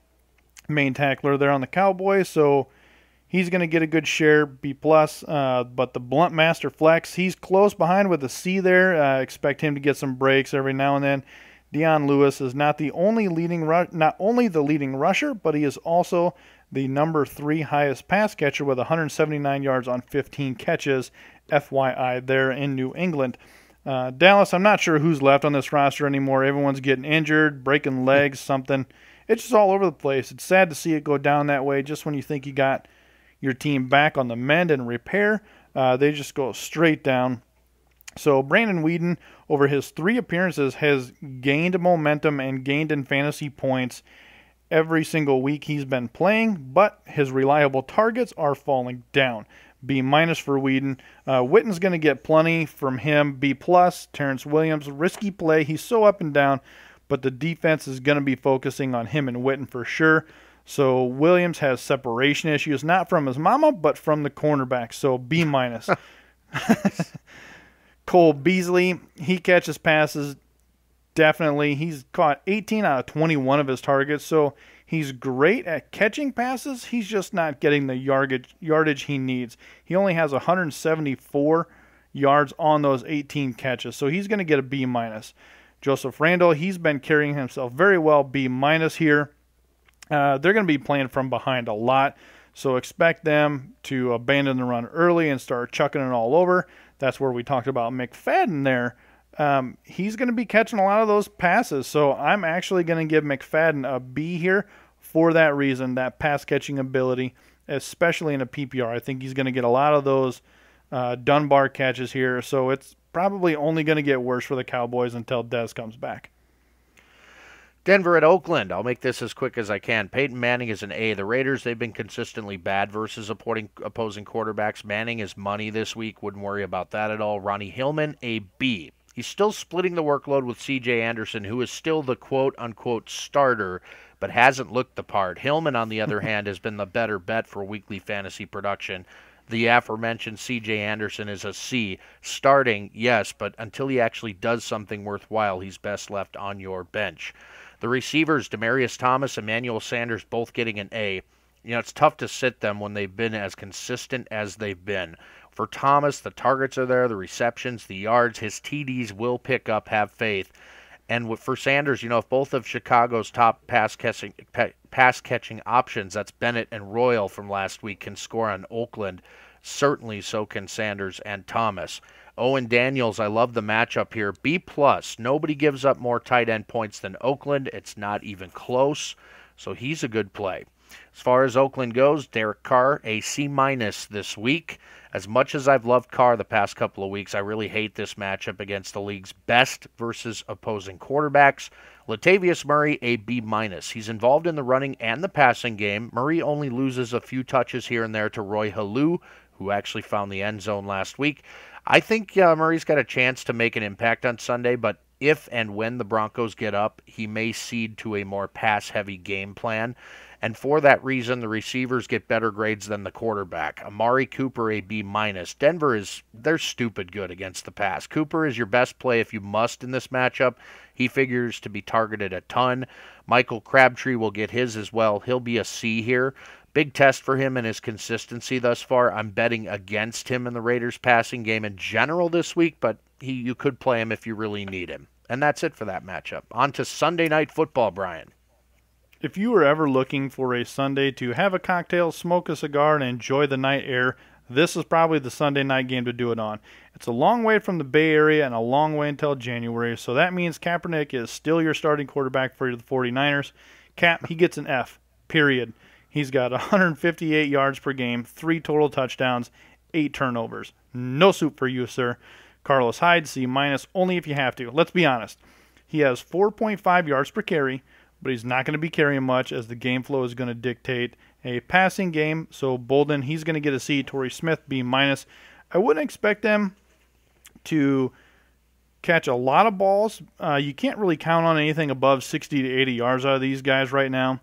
main tackler there on the Cowboys. So he's going to get a good share, B+. But the Blunt Master Flex, he's close behind with a C there. Expect him to get some breaks every now and then. Deion Lewis is not only the leading rusher, but he is also the number 3 highest pass catcher with 179 yards on 15 catches, FYI, there in New England. Dallas, I'm not sure who's left on this roster anymore. Everyone's getting injured, breaking legs, something. It's just all over the place. It's sad to see it go down that way. Just when you think you got your team back on the mend and repair, they just go straight down. So Brandon Whedon, over his 3 appearances, has gained momentum and gained in fantasy points every single week he's been playing, but his reliable targets are falling down. B- for Whedon. Witten's going to get plenty from him. B+. Terrence Williams, risky play. He's so up and down, but the defense is going to be focusing on him and Witten for sure. So Williams has separation issues, not from his mama, but from the cornerback. So B-. Cole Beasley, he catches passes, definitely. He's caught 18 out of 21 of his targets, so he's great at catching passes. He's just not getting the yardage he needs. He only has 174 yards on those 18 catches, so he's going to get a B-. Joseph Randall, he's been carrying himself very well, B- here. They're going to be playing from behind a lot, so expect them to abandon the run early and start chucking it all over. That's where we talked about McFadden there. He's going to be catching a lot of those passes, so I'm actually going to give McFadden a B here for that reason, that pass-catching ability, especially in a PPR. I think he's going to get a lot of those Dunbar catches here, so it's probably only going to get worse for the Cowboys until Dez comes back. Denver at Oakland. I'll make this as quick as I can. Peyton Manning is an A. The Raiders, they've been consistently bad versus opposing quarterbacks. Manning is money this week. Wouldn't worry about that at all. Ronnie Hillman, a B. He's still splitting the workload with C.J. Anderson, who is still the quote-unquote starter, but hasn't looked the part. Hillman, on the other hand, has been the better bet for weekly fantasy production. The aforementioned C.J. Anderson is a C. Starting, yes, but until he actually does something worthwhile, he's best left on your bench. The receivers, Demaryius Thomas, Emmanuel Sanders, both getting an A. You know, it's tough to sit them when they've been as consistent as they've been. For Thomas, the targets are there, the receptions, the yards, his TDs will pick up, have faith. And for Sanders, you know, if both of Chicago's top pass-catching options, that's Bennett and Royal from last week, can score on Oakland, certainly so can Sanders and Thomas. Owen Daniels, I love the matchup here. B+. Nobody gives up more tight end points than Oakland. It's not even close, so he's a good play. As far as Oakland goes, Derek Carr, a C- this week. As much as I've loved Carr the past couple of weeks, I really hate this matchup against the league's best versus opposing quarterbacks. Latavius Murray, a B-. He's involved in the running and the passing game. Murray only loses a few touches here and there to Roy Halou, who actually found the end zone last week. I think Murray's got a chance to make an impact on Sunday, but if and when the Broncos get up, he may cede to a more pass-heavy game plan. And for that reason, the receivers get better grades than the quarterback. Amari Cooper, a B-. Denver they're stupid good against the pass. Cooper is your best play if you must in this matchup. He figures to be targeted a ton. Michael Crabtree will get his as well. He'll be a C here. Big test for him and his consistency thus far. I'm betting against him in the Raiders passing game in general this week, but you could play him if you really need him. And that's it for that matchup. On to Sunday Night Football, Brian. If you were ever looking for a Sunday to have a cocktail, smoke a cigar, and enjoy the night air, this is probably the Sunday night game to do it on. It's a long way from the Bay Area and a long way until January, so that means Kaepernick is still your starting quarterback for the 49ers. Cap, he gets an F, period. He's got 158 yards per game, 3 total touchdowns, 8 turnovers. No soup for you, sir. Carlos Hyde, C-, only if you have to. Let's be honest. He has 4.5 yards per carry, but he's not going to be carrying much as the game flow is going to dictate a passing game. So Bolden, he's going to get a C. Torrey Smith, B-. I wouldn't expect them to catch a lot of balls. You can't really count on anything above 60 to 80 yards out of these guys right now.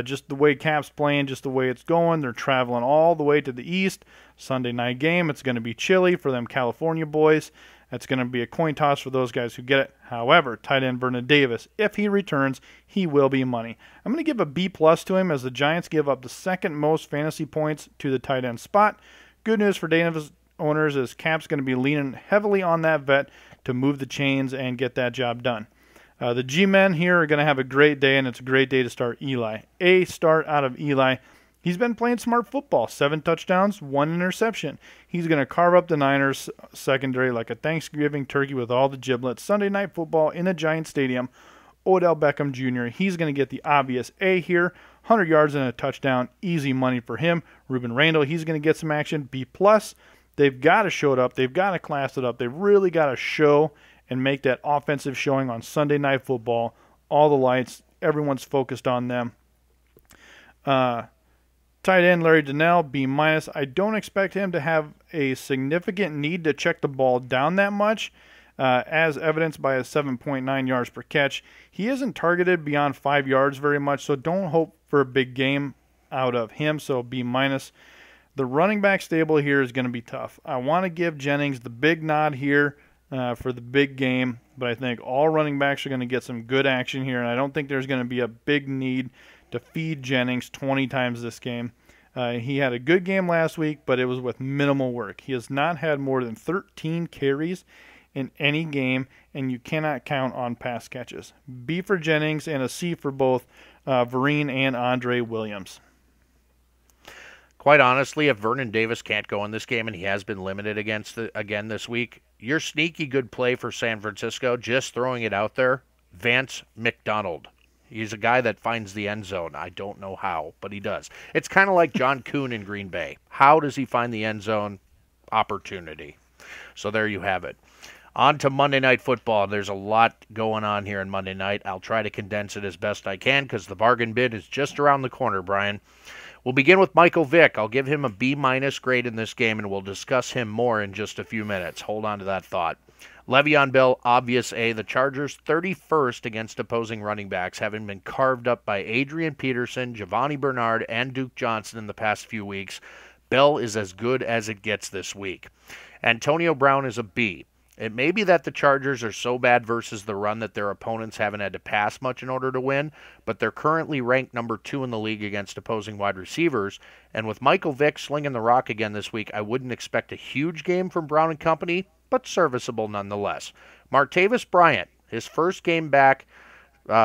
Just the way Cap's playing, just the way it's going. They're traveling all the way to the east. Sunday night game. It's going to be chilly for them California boys. It's going to be a coin toss for those guys who get it. However, tight end Vernon Davis, if he returns, he will be money. I'm going to give a B+ to him as the Giants give up the second most fantasy points to the tight end spot. Good news for Davis owners is Cap's going to be leaning heavily on that vet to move the chains and get that job done. The G-men here are going to have a great day, and it's a great day to start Eli. A start out of Eli. He's been playing smart football. 7 touchdowns, 1 interception. He's going to carve up the Niners secondary like a Thanksgiving turkey with all the giblets. Sunday Night Football in a Giant Stadium. Odell Beckham Jr., he's going to get the obvious A here. 100 yards and a touchdown. Easy money for him. Ruben Randall, he's going to get some action. B+. They've got to show it up. They've got to class it up. They've really got to show and make that offensive showing on Sunday Night Football. All the lights, everyone's focused on them. Tight end Larry Donnell, B-. I don't expect him to have a significant need to check the ball down that much, as evidenced by his 7.9 yards per catch. He isn't targeted beyond 5 yards very much, so don't hope for a big game out of him, so B-. The running back stable here is going to be tough. I want to give Jennings the big nod here for the big game, but I think all running backs are going to get some good action here, and I don't think there's going to be a big need to feed Jennings 20 times this game. He had a good game last week, but it was with minimal work. He has not had more than 13 carries in any game, and you cannot count on pass catches. B for Jennings and a C for both Vereen and Andre Williams. Quite honestly, if Vernon Davis can't go in this game, and he has been limited again this week, your sneaky good play for San Francisco, just throwing it out there, Vance McDonald. He's a guy that finds the end zone. I don't know how, but he does. It's kind of like John Kuhn in Green Bay. How does he find the end zone? Opportunity. So there you have it. On to Monday Night Football. There's a lot going on here on Monday night. I'll try to condense it as best I can because the bargain bid is just around the corner, Brian. We'll begin with Michael Vick. I'll give him a B- grade in this game, and we'll discuss him more in just a few minutes. Hold on to that thought. Le'Veon Bell, obvious A. The Chargers 31st against opposing running backs, having been carved up by Adrian Peterson, Giovanni Bernard, and Duke Johnson in the past few weeks. Bell is as good as it gets this week. Antonio Brown is a B. It may be that the Chargers are so bad versus the run that their opponents haven't had to pass much in order to win, but they're currently ranked number 2 in the league against opposing wide receivers, and with Michael Vick slinging the rock again this week, I wouldn't expect a huge game from Brown and company, but serviceable nonetheless. Martavis Bryant, his first game back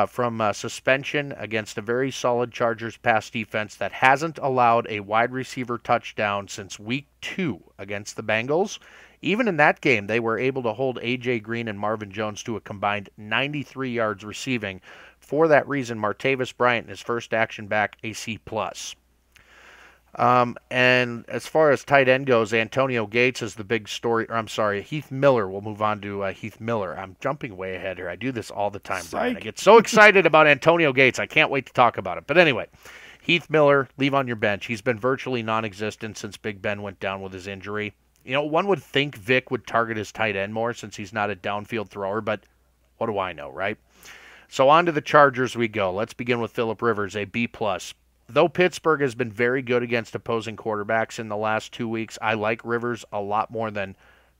from suspension against a very solid Chargers pass defense that hasn't allowed a wide receiver touchdown since week 2 against the Bengals. Even in that game, they were able to hold A.J. Green and Marvin Jones to a combined 93 yards receiving. For that reason, Martavis Bryant, his first action back, a C+. And as far as tight end goes, Antonio Gates is the big story. Or I'm sorry, Heath Miller. We'll move on to Heath Miller. I'm jumping way ahead here. I do this all the time, Brian. I get so excited about Antonio Gates. I can't wait to talk about it. But anyway, Heath Miller, leave on your bench. He's been virtually non-existent since Big Ben went down with his injury. You know, one would think Vic would target his tight end more since he's not a downfield thrower, but what do I know, right? So on to the Chargers we go. Let's begin with Phillip Rivers, a B+. Though Pittsburgh has been very good against opposing quarterbacks in the last 2 weeks, I like Rivers a lot more than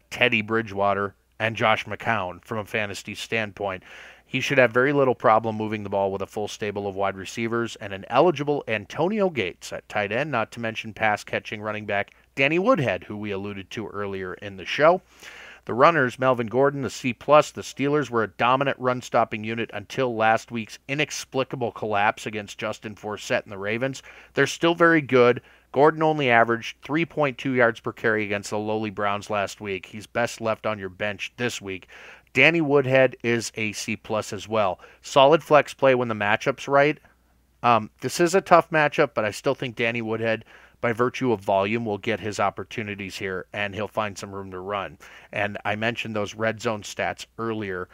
Teddy Bridgewater and Josh McCown from a fantasy standpoint. He should have very little problem moving the ball with a full stable of wide receivers and an eligible Antonio Gates at tight end, not to mention pass-catching running back Danny Woodhead, who we alluded to earlier in the show. The runners, Melvin Gordon, the C+. The Steelers were a dominant run-stopping unit until last week's inexplicable collapse against Justin Forsett and the Ravens. They're still very good. Gordon only averaged 3.2 yards per carry against the lowly Browns last week. He's best left on your bench this week. Danny Woodhead is a C+ as well. Solid flex play when the matchup's right. This is a tough matchup, but I still think Danny Woodhead, by virtue of volume, will get his opportunities here, and he'll find some room to run. And I mentioned those red zone stats earlier.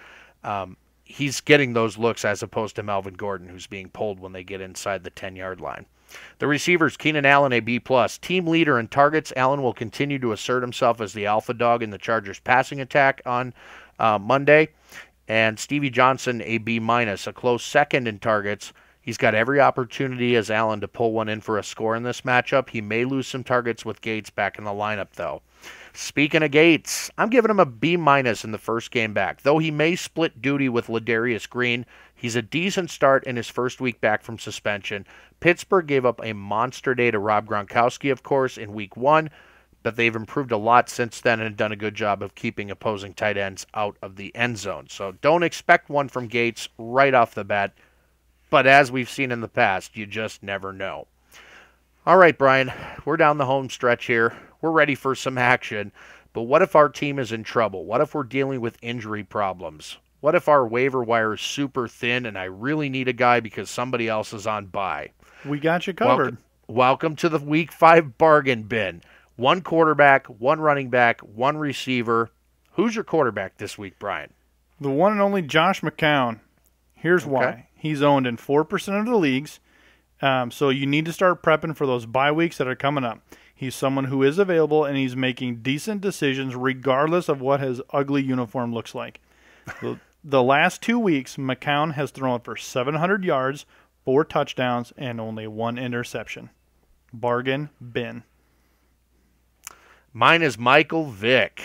He's getting those looks as opposed to Melvin Gordon, who's being pulled when they get inside the 10-yard line. The receivers, Keenan Allen, a B+. Team leader in targets, Allen will continue to assert himself as the alpha dog in the Chargers' passing attack on Monday. And Stevie Johnson, a B-, a close second in targets. He's got every opportunity as Allen to pull one in for a score in this matchup. He may lose some targets with Gates back in the lineup, though. Speaking of Gates, I'm giving him a B- in the first game back. Though he may split duty with Ladarius Green, he's a decent start in his first week back from suspension. Pittsburgh gave up a monster day to Rob Gronkowski, of course, in week 1, but they've improved a lot since then and done a good job of keeping opposing tight ends out of the end zone. So don't expect one from Gates right off the bat. But as we've seen in the past, you just never know. All right, Brian, we're down the home stretch here. We're ready for some action. But what if our team is in trouble? What if we're dealing with injury problems? What if our waiver wire is super thin and I really need a guy because somebody else is on bye? We got you covered. Welcome to the Week 5 bargain bin. One quarterback, one running back, one receiver. Who's your quarterback this week, Brian? The one and only Josh McCown. Here's why. He's owned in 4% of the leagues, so you need to start prepping for those bye weeks that are coming up. He's someone who is available, and he's making decent decisions regardless of what his ugly uniform looks like. The last 2 weeks, McCown has thrown for 700 yards, 4 touchdowns, and only 1 interception. Bargain bin. Mine is Michael Vick.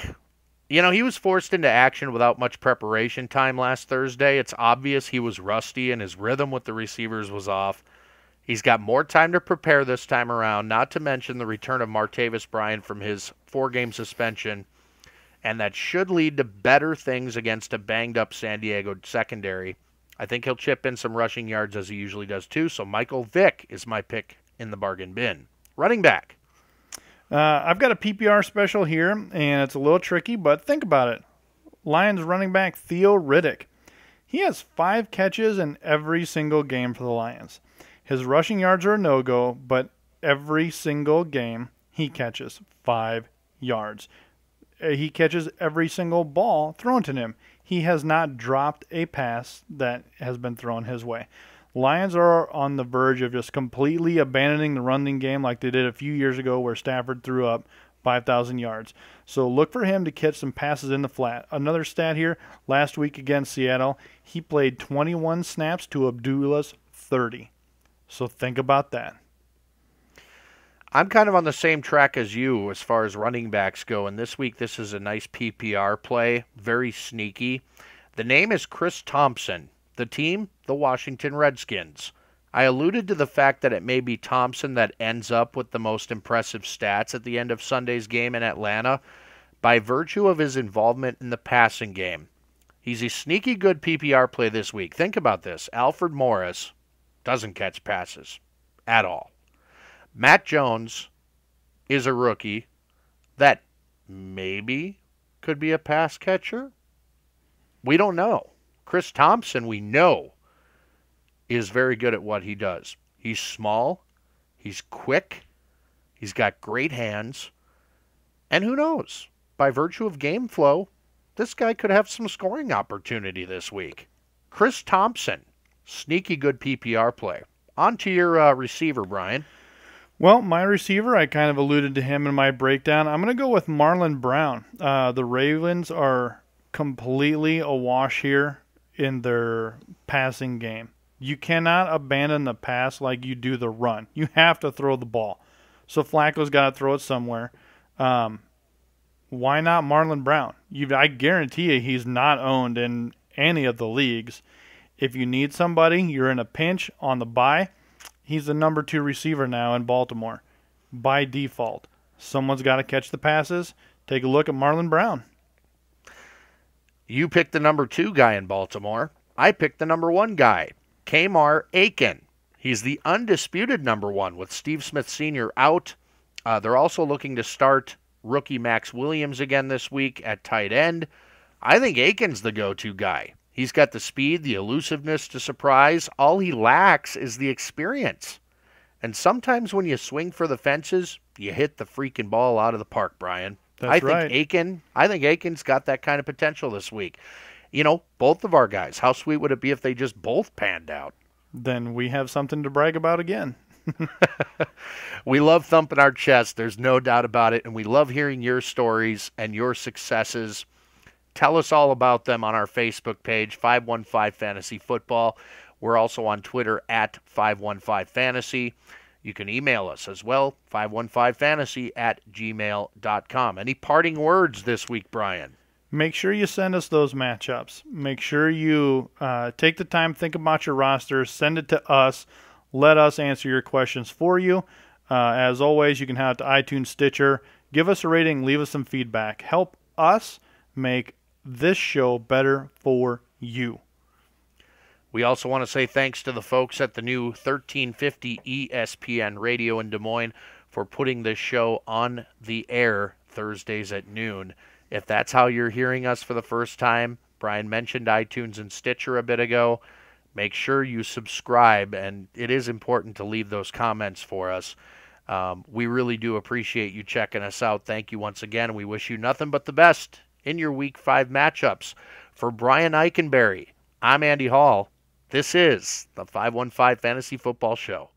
You know, he was forced into action without much preparation time last Thursday. It's obvious he was rusty and his rhythm with the receivers was off. He's got more time to prepare this time around, not to mention the return of Martavis Bryant from his 4-game suspension, and that should lead to better things against a banged-up San Diego secondary. I think he'll chip in some rushing yards as he usually does too, so Michael Vick is my pick in the bargain bin. Running back. I've got a PPR special here, and it's a little tricky, but think about it. Lions running back Theo Riddick. He has 5 catches in every single game for the Lions. His rushing yards are a no-go, but every single game he catches 5 yards. He catches every single ball thrown to him. He has not dropped a pass that has been thrown his way. Lions are on the verge of just completely abandoning the running game like they did a few years ago where Stafford threw up 5,000 yards. So look for him to catch some passes in the flat. Another stat here, last week against Seattle, he played 21 snaps to Abdullah's 30. So think about that. I'm kind of on the same track as you as far as running backs go, and this week this is a nice PPR play, very sneaky. The name is Chris Thompson. The team, the Washington Redskins. I alluded to the fact that it may be Thompson that ends up with the most impressive stats at the end of Sunday's game in Atlanta by virtue of his involvement in the passing game. He's a sneaky good PPR play this week. Think about this. Alfred Morris doesn't catch passes at all. Matt Jones is a rookie that maybe could be a pass catcher. We don't know. Chris Thompson, we know, is very good at what he does. He's small, he's quick, he's got great hands, and who knows? By virtue of game flow, this guy could have some scoring opportunity this week. Chris Thompson, sneaky good PPR play. On to your receiver, Brian. Well, my receiver, I kind of alluded to him in my breakdown. I'm going to go with Marlon Brown. The Ravens are completely awash here in their passing game. You cannot abandon the pass like you do the run. You have to throw the ball. So Flacco's got to throw it somewhere. Why not Marlon Brown? I guarantee you he's not owned in any of the leagues. If you need somebody, you're in a pinch on the bye, he's the number 2 receiver now in Baltimore. By default. Someone's got to catch the passes. Take a look at Marlon Brown. You picked the number 2 guy in Baltimore. I picked the number 1 guy, K'Mar Aiken. He's the undisputed number 1 with Steve Smith Sr. out. They're also looking to start rookie Max Williams again this week at tight end. I think Aiken's the go-to guy. He's got the speed, the elusiveness to surprise. All he lacks is the experience. And sometimes when you swing for the fences, you hit the freaking ball out of the park, Brian. That's right. I think Aiken's got that kind of potential this week. You know, both of our guys, how sweet would it be if they just both panned out? Then we have something to brag about again. We love thumping our chest, there's no doubt about it, and we love hearing your stories and your successes. Tell us all about them on our Facebook page, 515 Fantasy Football. We're also on Twitter at 515 Fantasy. You can email us as well, 515fantasy@gmail.com. Any parting words this week, Brian? Make sure you send us those matchups. Make sure you take the time, think about your roster, send it to us. Let us answer your questions for you. As always, you can head out to iTunes, Stitcher. Give us a rating, leave us some feedback. Help us make this show better for you. We also want to say thanks to the folks at the new 1350 ESPN Radio in Des Moines for putting this show on the air Thursdays at noon. If that's how you're hearing us for the first time, Brian mentioned iTunes and Stitcher a bit ago. Make sure you subscribe, and it is important to leave those comments for us. We really do appreciate you checking us out. Thank you once again. We wish you nothing but the best in your Week 5 matchups. For Brian Eikenberry, I'm Andy Hall. This is the 515 Fantasy Football Show.